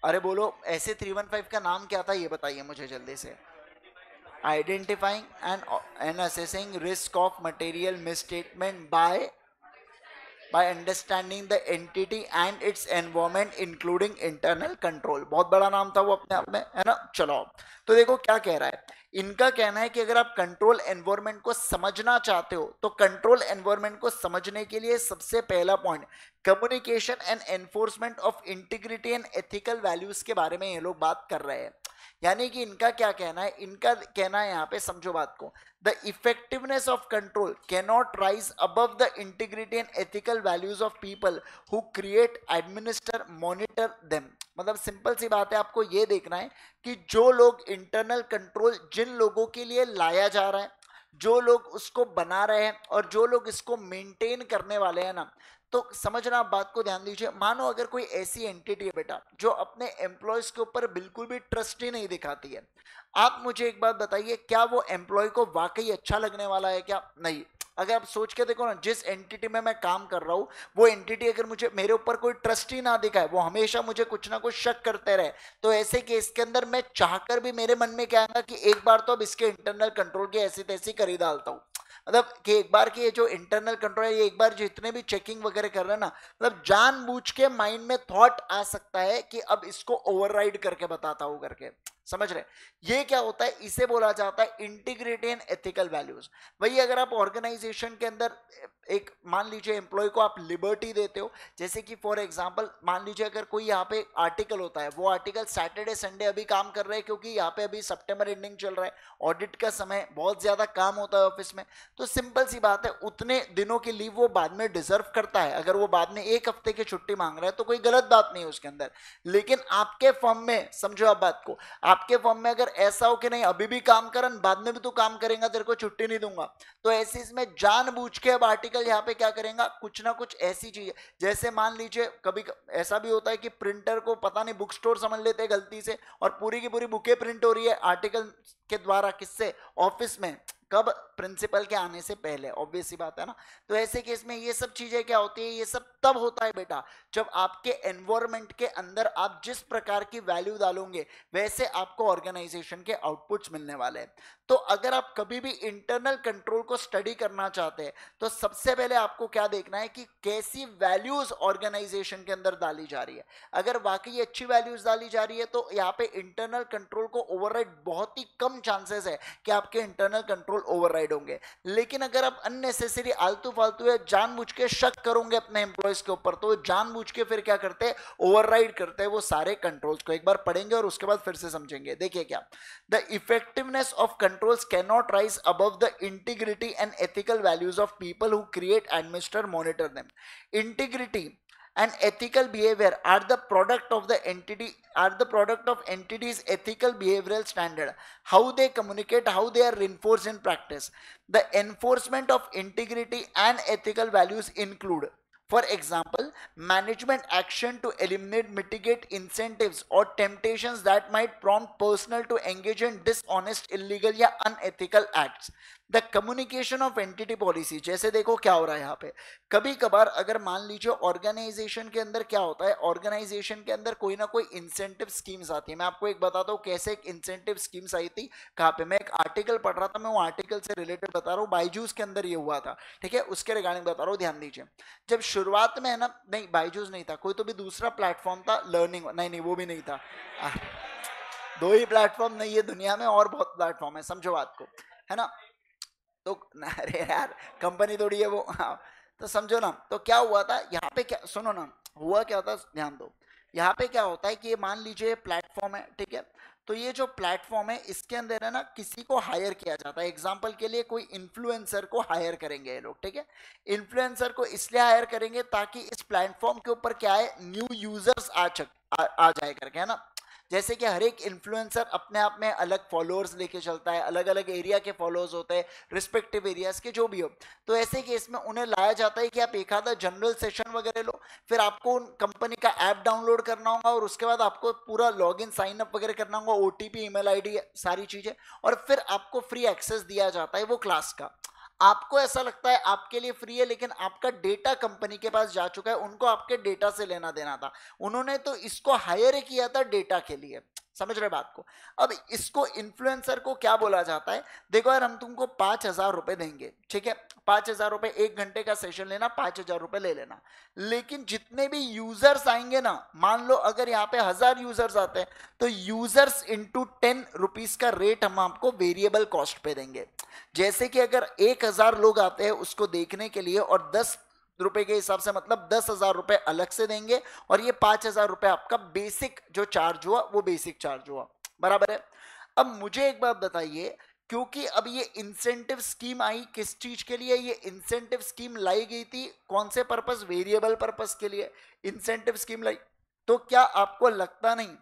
अरे बोलो, ऐसे 315 का नाम क्या था ये बताइए मुझे जल्दी से। Identifying and assessing risk of material misstatement by understanding the entity and it's environment including internal control. बहुत बड़ा नाम था वो अपने आप में, है ना? चलो तो देखो क्या कह रहा है। इनका कहना है कि अगर आप कंट्रोल एनवायरनमेंट को समझना चाहते हो तो कंट्रोल एनवायरनमेंट को समझने के लिए सबसे पहला point communication and enforcement of integrity and ethical values के बारे में ये लोग बात कर रहे हैं। यानी कि इनका क्या कहना है? इनका कहना है, यहाँ पे समझो बात को, the effectiveness of control can not rise above the integrity and ethical values of people who create, administer, monitor them. मतलब सिंपल सी बात है, आपको ये देखना है कि जो लोग इंटरनल कंट्रोल जिन लोगों के लिए लाया जा रहा है, जो लोग उसको बना रहे हैं और जो लोग इसको मेंटेन करने वाले हैं ना, तो समझना, आप बात को ध्यान दीजिए। मानो अगर कोई ऐसी एंटिटी है बेटा जो अपने एम्प्लॉयज के ऊपर बिल्कुल भी ट्रस्ट ही नहीं दिखाती है, आप मुझे एक बात बताइए, क्या वो एम्प्लॉय को वाकई अच्छा लगने वाला है क्या? नहीं। अगर आप सोच के देखो ना, जिस एंटिटी में मैं काम कर रहा हूं वो एंटिटी अगर मुझे मेरे ऊपर कोई ट्रस्ट ही ना दिखाए, वो हमेशा मुझे कुछ ना कुछ शक करते रहे, तो ऐसे केस के अंदर मैं चाहकर भी मेरे मन में क्या आएगा कि एक बार तो अब इसके इंटरनल कंट्रोल की ऐसी तैसी कर ही डालता हूं। मतलब कि एक बार की ये जो इंटरनल कंट्रोल है, ये एक बार जितने भी चेकिंग वगैरह कर रहे हैं ना, मतलब जानबूझ के माइंड में थॉट आ सकता है कि अब इसको ओवरराइड करके बताता हूं करके, समझ रहे? ये क्या होता है, इसे बोला जाता है इंटीग्रिटी एंड एथिकल वैल्यूज। वही अगर आप ऑर्गेनाइजेशन के अंदर एक मान लीजिए एम्प्लॉय को आप लिबर्टी देते हो, जैसे कि फॉर एग्जांपल मान लीजिए अगर कोई यहाँ पे आर्टिकल होता है, वो आर्टिकल सैटरडे संडे अभी काम कर रहे हैं क्योंकि यहाँ पे अभी सितंबर एंडिंग चल रहा है, ऑडिट का समय, बहुत ज्यादा काम होता है ऑफिस में, तो सिंपल सी बात है उतने दिनों की लीव वो बाद में डिजर्व करता है। अगर वो बाद में एक हफ्ते की छुट्टी मांग रहा है तो कोई गलत बात नहीं है उसके अंदर। लेकिन आपके फर्म में, समझो आप बात को, आपके फर्म में अगर ऐसा हो कि नहीं अभी भी काम करन, बाद में भी तू काम करेगा, तेरे को छुट्टी नहीं दूंगा, तो ऐसे इसमें जानबूझ के अब आर्टिकल यहाँ पे क्या करेगा, कुछ ना कुछ ऐसी चीज, जैसे मान लीजिए कभी ऐसा भी होता है कि प्रिंटर को पता नहीं बुक स्टोर समझ लेते हैं गलती से, और पूरी की पूरी बुकें प्रिंट हो रही है आर्टिकल के द्वारा, किससे, ऑफिस में, कब, प्रिंसिपल के आने से पहले, ऑब्वियस सी बात है ना। तो ऐसे केस में ये सब चीजें क्या होती है, ये सब तब होता है बेटा जब आपके एनवायरनमेंट के अंदर आप जिस प्रकार की वैल्यू डालोगे वैसे आपको ऑर्गेनाइजेशन के आउटपुट्स मिलने वाले हैं। तो अगर आप कभी भी इंटरनल कंट्रोल को स्टडी करना चाहते हैं तो सबसे पहले आपको क्या देखना है कि कैसी वैल्यूज ऑर्गेनाइजेशन के अंदर डाली जा रही है। अगर वाकई अच्छी वैल्यूज डाली जा रही है तो यहाँ पे इंटरनल कंट्रोल को ओवरराइड, बहुत ही कम चांसेस है कि आपके इंटरनल कंट्रोल ओवरराइड होंगे। लेकिन अगर आप अननेसेसरी आलतू फालतू या जानबूझ के शक करोगे अपने एम्प्लॉयज के ऊपर, तो जानबूझ के फिर क्या करते हैं, ओवरराइड करते हैं वो सारे कंट्रोल्स को। एक बार पढ़ेंगे और उसके बाद फिर से समझेंगे। देखिए क्या, the effectiveness of controls can not rise above the integrity and ethical values of people who create, administer, monitor them. Integrity and ethical behavior are the product of entities ethical behavioral standard, how they communicate, how they are reinforced in practice. The enforcement of integrity and ethical values include, for example, management action to eliminate, mitigate incentives or temptations that might prompt personnel to engage in dishonest, illegal या unethical acts. The communication of entity policy, जैसे देखो क्या हो रहा है यहाँ पे, कभी कभार अगर मान लीजिए ऑर्गेनाइजेशन के अंदर क्या होता है, ऑर्गेनाइजेशन के अंदर कोई ना कोई इंसेंटिव स्कीम्स आती है। मैं आपको एक बताता हूँ कैसे एक इंसेंटिव स्कीम्स आई थी, कहाँ पे, मैं एक आर्टिकल पढ़ रहा था, मैं वो आर्टिकल से रिलेटेड बता रहा हूँ, बायजूस के अंदर ये हुआ था, ठीक है, उसके रिगार्डिंग बता रहा हूँ, ध्यान दीजिए। जब शुरुआत में है ना, नहीं बायजूस नहीं था, कोई तो भी दूसरा प्लेटफॉर्म था, लर्निंग, नहीं वो भी नहीं था, दो ही प्लेटफॉर्म नहीं है दुनिया में, और बहुत प्लेटफॉर्म है, समझो बात को, है ना। तो अरे यार कंपनी थोड़ी है वो, हाँ, तो समझो ना। तो क्या हुआ था यहाँ पे, क्या सुनो ना, हुआ क्या होता, ध्यान दो। यहाँ पे क्या होता है कि ये मान लीजिए प्लेटफॉर्म है, ठीक है, तो ये जो प्लेटफॉर्म है इसके अंदर है ना किसी को हायर किया जाता है। एग्जांपल के लिए कोई इन्फ्लुएंसर को हायर करेंगे ये लोग, ठीक है। इन्फ्लुएंसर को इसलिए हायर करेंगे ताकि इस प्लेटफॉर्म के ऊपर क्या है, न्यू यूजर्स आ जाए करके, है ना। जैसे कि हर एक इन्फ्लुएंसर अपने आप में अलग फॉलोअर्स लेके चलता है, अलग अलग एरिया के फॉलोअर्स होते हैं, रिस्पेक्टिव एरियाज के जो भी हो। तो ऐसे केस में उन्हें लाया जाता है कि आप एक आधा जनरल सेशन वगैरह लो, फिर आपको उन कंपनी का ऐप डाउनलोड करना होगा और उसके बाद आपको पूरा लॉगिन साइन अप वगैरह करना होगा, ओटीपी, ईमेल आईडी, सारी चीजें, और फिर आपको फ्री एक्सेस दिया जाता है वो क्लास का। आपको ऐसा लगता है आपके लिए फ्री है, लेकिन आपका डेटा कंपनी के पास जा चुका है, उनको आपके डेटा से लेना देना था, उन्होंने तो इसको हायर किया था डेटा के लिए, समझ रहे बात को। अब इसको इन्फ्लुएंसर को क्या बोला जाता है, देखो यार हम तुमको 5,000 रुपए देंगे, ठीक है, 5,000 रुपए, 1 घंटे का सेशन लेना, 5,000 रुपए ले लेना, लेकिन जितने भी यूजर्स आएंगे ना, मान लो अगर यहाँ पे 1,000 यूजर्स आते हैं तो यूजर्स इंटू 10 रुपीज का रेट हम आपको वेरिएबल कॉस्ट पे देंगे। जैसे कि अगर 1,000 लोग आते हैं उसको देखने के लिए और 10 रुपए के हिसाब से, मतलब 10,000 रुपए अलग से देंगे, और ये 5,000 रुपए आपका बेसिक जो चार्ज हुआ वो बेसिक चार्ज हुआ, बराबर है। अब मुझे एक बात बताइए, क्योंकि अब ये इंसेंटिव स्कीम आई, किस चीज के लिए ये इंसेंटिव स्कीम लाई गई थी, कौन से पर्पस, वेरिएबल पर्पस के लिए इंसेंटिव स्कीम लाई। तो क्या आपको लगता नहीं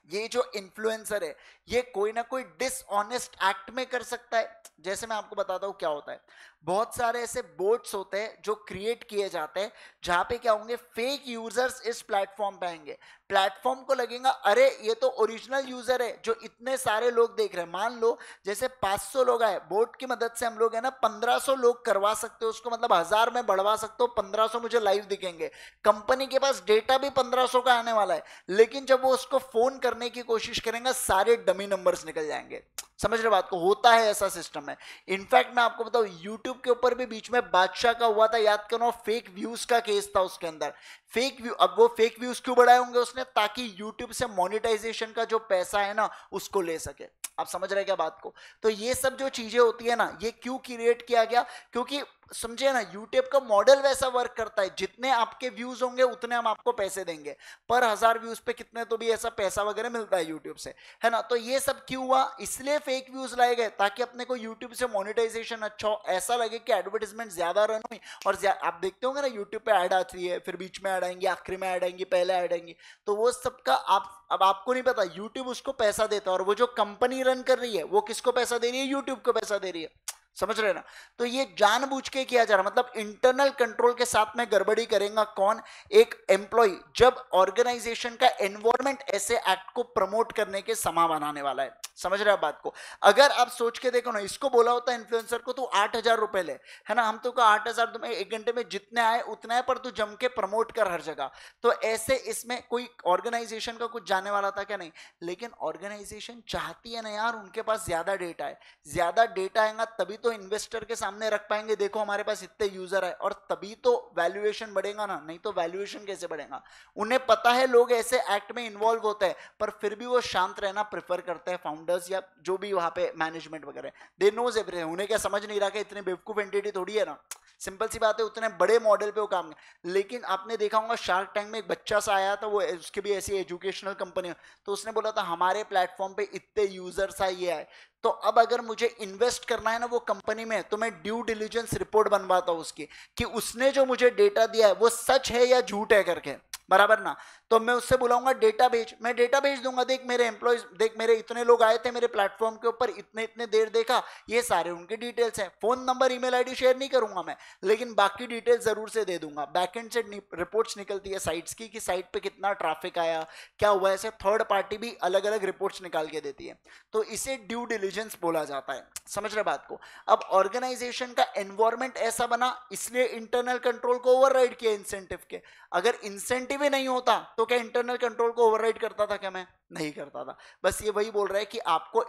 ये जो इन्फ्लुएंसर है ये कोई ना कोई डिसऑनेस्ट एक्ट में कर सकता है? जैसे मैं आपको बताता हूं क्या होता है, बहुत सारे ऐसे बोट्स होते हैं जो क्रिएट किए जाते हैं जहां पे क्या होंगे, फेक यूजर्स इस प्लेटफॉर्म पे आएंगे। प्लेटफॉर्म को लगेगा अरे ये तो ओरिजिनल यूजर है जो इतने सारे लोग देख रहे हैं। मान लो जैसे 500 लोग आए, बोट की मदद से हम लोग है ना 1500 लोग करवा सकते हो उसको, मतलब 1000 में बढ़वा सकते हो, 1500 मुझे लाइव दिखेंगे। कंपनी के पास डेटा भी 1500 का आने वाला है, लेकिन जब वो उसको फोन करने की कोशिश करेंगे सारे डमी नंबर्स निकल जाएंगे। समझ रहे बात को? होता है ऐसा सिस्टम है। इनफैक्ट मैं आपको बताऊं यूट्यूब के ऊपर भी बीच में बादशाह का हुआ था, याद करो, फेक व्यूज का केस था उसके अंदर। फेक व्यू, अब वो फेक व्यूज क्यों बढ़ाए होंगे उसने? ताकि यूट्यूब से मोनेटाइजेशन का जो पैसा है ना उसको ले सके। आप समझ रहे क्या बात को? तो ये सब जो चीजें होती है ना, ये क्यों क्रिएट किया गया? क्योंकि समझे ना, यूट्यूब का मॉडल वैसा वर्क करता है, जितने आपके व्यूज होंगे उतने हम आपको पैसे देंगे। पर 1000 व्यूज पे कितने तो भी ऐसा पैसा वगैरह मिलता है यूट्यूब से, है ना। तो ये सब क्यों हुआ? इसलिए फेक व्यूज लाए गए ताकि अपने को यूट्यूब से मोनेटाइजेशन अच्छा हो, ऐसा लगे कि एडवर्टाइजमेंट ज्यादा रन हुई। और आप देखते होंगे ना यूट्यूब पे ऐड आती है, फिर बीच में ऐड आएंगी, आखिरी में ऐड आएंगी, पहले ऐड आएंगी, तो वो सबका अब आपको नहीं पता, यूट्यूब उसको पैसा देता है। और वो जो कंपनी रन कर रही है वो किसको पैसा दे रही है? यूट्यूब को पैसा दे रही है। समझ रहे ना? तो ये जानबूझ के किया जा रहा, मतलब इंटरनल कंट्रोल के साथ में गड़बड़ी करेगा कौन? एक एम्प्लॉय, जब ऑर्गेनाइजेशन का एनवायरमेंट ऐसे एक्ट को प्रमोट करने के समा बनाने वाला है। समझ रहे आप बात को? अगर आप सोच के देखो ना, इसको बोला होता है इन्फ्लुएंसर को तू 8000 रुपए ले, है ना, हम तो का 8000 तुम्हें 1 घंटे में जितने आए उतना है, पर तू जम के प्रमोट कर हर जगह। तो ऐसे इसमें कोई ऑर्गेनाइजेशन का कुछ जाने वाला था क्या? नहीं। लेकिन ऑर्गेनाइजेशन चाहती है ना यार, उनके पास ज्यादा डेटा है, ज्यादा डेटा आएगा तभी तो इन्वेस्टर के सामने रख पाएंगे, देखो हमारे पास इतने यूजर है, और तभी तो वैल्यूएशन बढ़ेगा ना, नहीं तो वैल्यूएशन कैसे बढ़ेगा? उन्हें पता है लोग ऐसे एक्ट में इन्वॉल्व होते हैं, पर फिर भी वो शांत रहना प्रेफर करते हैं, फाउंडर्स या जो भी वहां पे मैनेजमेंट वगैरह। They knows everything. उन्हें क्या समझ नहीं रहा कि इतनी बेवकूफ एंटिटी थोड़ी है ना, सिंपल सी बात है, उतने बड़े मॉडल पे वो काम। लेकिन आपने देखा होगा शार्क टैंक में एक बच्चा सा आया था, वो उसके भी ऐसी एजुकेशनल कंपनी, तो उसने बोला था हमारे प्लेटफॉर्म पे इतने यूजर्स आए, ये आए, तो अब अगर मुझे इन्वेस्ट करना है ना वो कंपनी में, तो मैं ड्यू डिलिजेंस रिपोर्ट बनवाता हूं उसकी, कि उसने जो मुझे डेटा दिया है वो सच है या झूठ है करके, बराबर ना। तो मैं उससे बुलाऊंगा डेटा भेज, मैं डेटा भेज दूंगा, देख मेरे एम्प्लॉयज, देख मेरे इतने लोग आए थे मेरे प्लेटफॉर्म के ऊपर, इतने इतने देर देखा, ये सारे उनके डिटेल्स हैं। Phone number email ID share नहीं करूंगा मैं, लेकिन बाकी डिटेल्स जरूर से दे दूंगा। बैकएंड से रिपोर्ट्स निकलती है साइट्स की, कि साइट पे कितना ट्रैफिक आया, क्या हुआ, ऐसे थर्ड पार्टी भी अलग अलग रिपोर्ट्स निकाल के देती है। तो इसे ड्यू डिलिजेंस बोला जाता है। समझ रहे बात को? अब ऑर्गेनाइजेशन का एनवायरमेंट ऐसा बना, इसलिए इंटरनल कंट्रोल को ओवरराइड किया इंसेंटिव के। अगर इंसेंटिव ही नहीं होता तो क्या इंटरनल कंट्रोल को ओवरराइड करता था क्या? मैं नहीं करता था। बस ये वही बोल रहा है कि आपको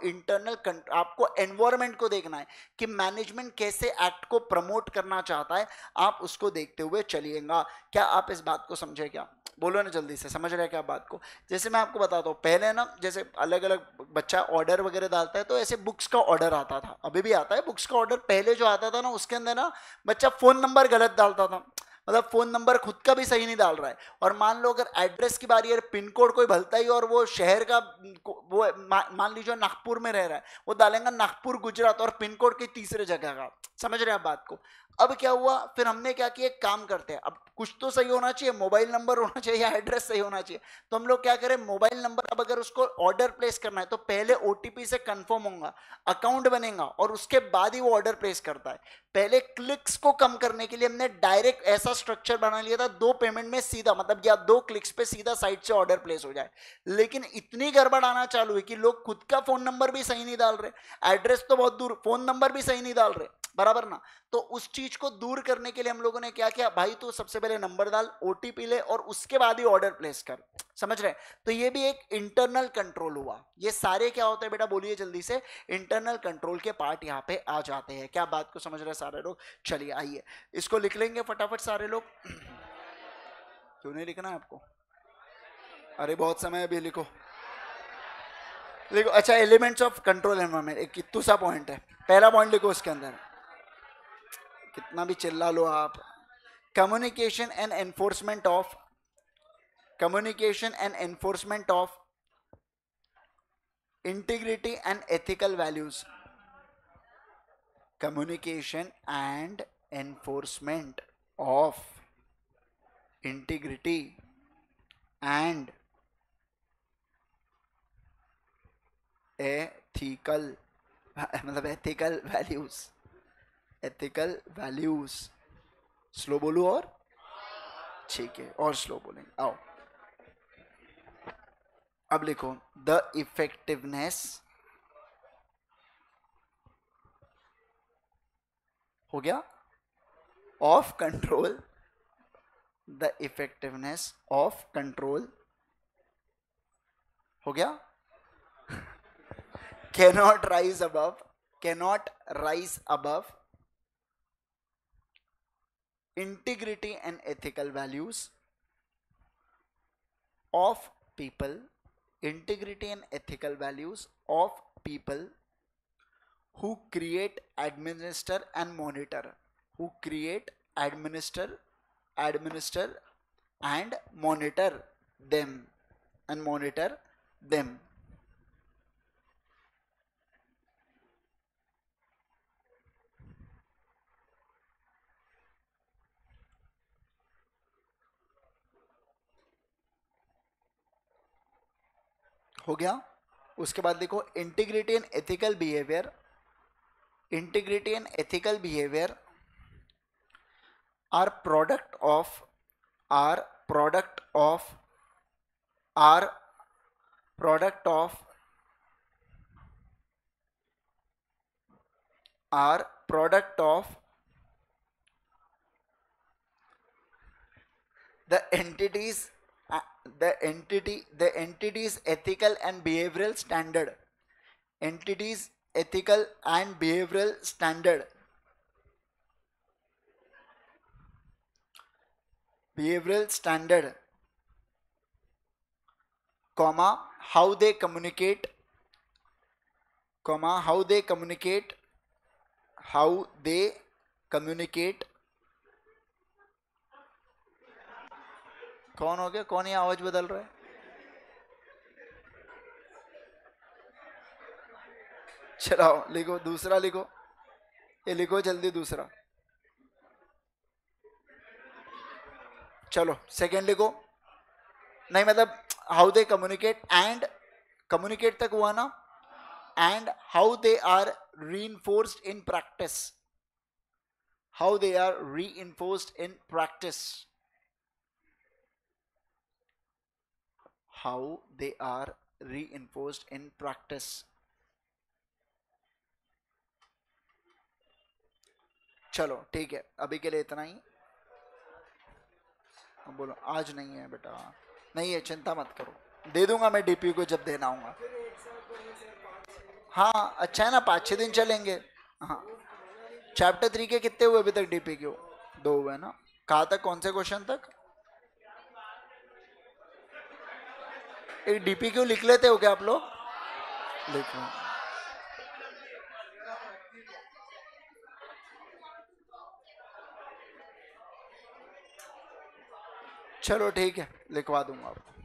आपको एनवायरमेंट को देखना है कि मैनेजमेंट कैसे एक्ट को प्रमोट करना चाहता है, आप उसको देखते हुए चलिएगा। क्या आप इस बात को समझे? क्या बोलो ना जल्दी से, समझ रहे क्या बात को? जैसे मैं आपको बताता हूँ, पहले ना जैसे अलग अलग बच्चा ऑर्डर वगैरह डालता है, तो ऐसे बुक्स का ऑर्डर आता था, अभी भी आता है बुक्स का ऑर्डर। पहले जो आता था ना उसके अंदर ना बच्चा फोन नंबर गलत डालता था, मतलब फोन नंबर खुद का भी सही नहीं डाल रहा है। और मान लो अगर एड्रेस की बारी है, पिन कोड कोई भलता ही और वो शहर का, वो मान लीजिए नागपुर में रह रहा है, वो डालेंगे नागपुर गुजरात और पिन कोड की तीसरे जगह का। समझ रहे हैं आप बात को? अब क्या हुआ, फिर हमने क्या किया, एक काम करते हैं, अब कुछ तो सही होना चाहिए, मोबाइल नंबर होना चाहिए या एड्रेस सही होना चाहिए। तो हम लोग क्या करें, मोबाइल नंबर, अब अगर उसको ऑर्डर प्लेस करना है तो पहले ओटीपी से कंफर्म होगा, अकाउंट बनेगा, और उसके बाद ही वो ऑर्डर प्लेस करता है। पहले क्लिक्स को कम करने के लिए हमने डायरेक्ट ऐसा स्ट्रक्चर बना लिया था, 2 पेमेंट में सीधा, मतलब या 2 क्लिक्स पे सीधा साइट से ऑर्डर प्लेस हो जाए। लेकिन इतनी गड़बड़ आना चालू है कि लोग खुद का फोन नंबर भी सही नहीं डाल रहे, एड्रेस तो बहुत दूर, फोन नंबर भी सही नहीं डाल रहे, बराबर ना। तो उस चीज को दूर करने के लिए हम लोगों ने क्या किया, भाई तू सबसे पहले नंबर डाल, ओटीपी ले, और उसके बाद ही ऑर्डर प्लेस कर। समझ रहे? तो ये भी एक इंटरनल कंट्रोल हुआ। ये सारे क्या होते हैं बेटा, बोलिए जल्दी से? इंटरनल कंट्रोल के पार्ट यहाँ पे आ जाते हैं। क्या बात को समझ रहे सारे लोग? चलिए आइए इसको लिख लेंगे फटाफट सारे लोग। क्यों नहीं लिखना है आपको? अरे बहुत समय अभी, लिखो लिखो। अच्छा, एलिमेंट्स ऑफ कंट्रोल एनवायरनमेंट, एक कितू सा पॉइंट है, पहला पॉइंट लिखो उसके अंदर, कितना भी चिल्ला लो आप। Communication and enforcement of, communication and enforcement of integrity and ethical values, communication and enforcement of integrity and ethical, मतलब ethical values, ethical values। Slow बोलूं और? ठीक है, और स्लो बोलेंगे, आओ। अब लिखो द इफेक्टिवनेस हो गया of control, the effectiveness of control हो गया, cannot rise above, cannot rise above integrity and ethical values of people, integrity and ethical values of people who create, administer and monitor, who create, administer and monitor them, and monitor them. हो गया। उसके बाद देखो integrity and ethical behaviour, integrity and ethical behavior are product of, are product of, are product of, are product of the entities, the entities ethical and behavioral standard, entities ethical and behavioral standard, behavioral standard, comma how they communicate, comma how they communicate, how they communicate. कौन हो गया, कौन ये आवाज बदल रहा है? चलो लिखो दूसरा, लिखो ये, लिखो जल्दी दूसरा। चलो सेकंड लिखो, नहीं मतलब how they communicate, and communicate तक हुआ ना, and how they are reinforced in practice, how they are reinforced in practice, how they are reinforced in practice. चलो ठीक है, अभी के लिए इतना ही। बोलो आज नहीं है बेटा, नहीं है, चिंता मत करो, दे दूंगा मैं डीपी को जब देना होगा। हाँ अच्छा है ना, 5-6 दिन चलेंगे। हाँ चैप्टर 3 के कितने हुए अभी तक डीपी के? 2 हुए ना। कहाँ तक, कौन से क्वेश्चन तक? एक डीपी क्यों लिख लेते हो क्या आप लोग? लिखो। चलो ठीक है, लिखवा दूंगा आपको।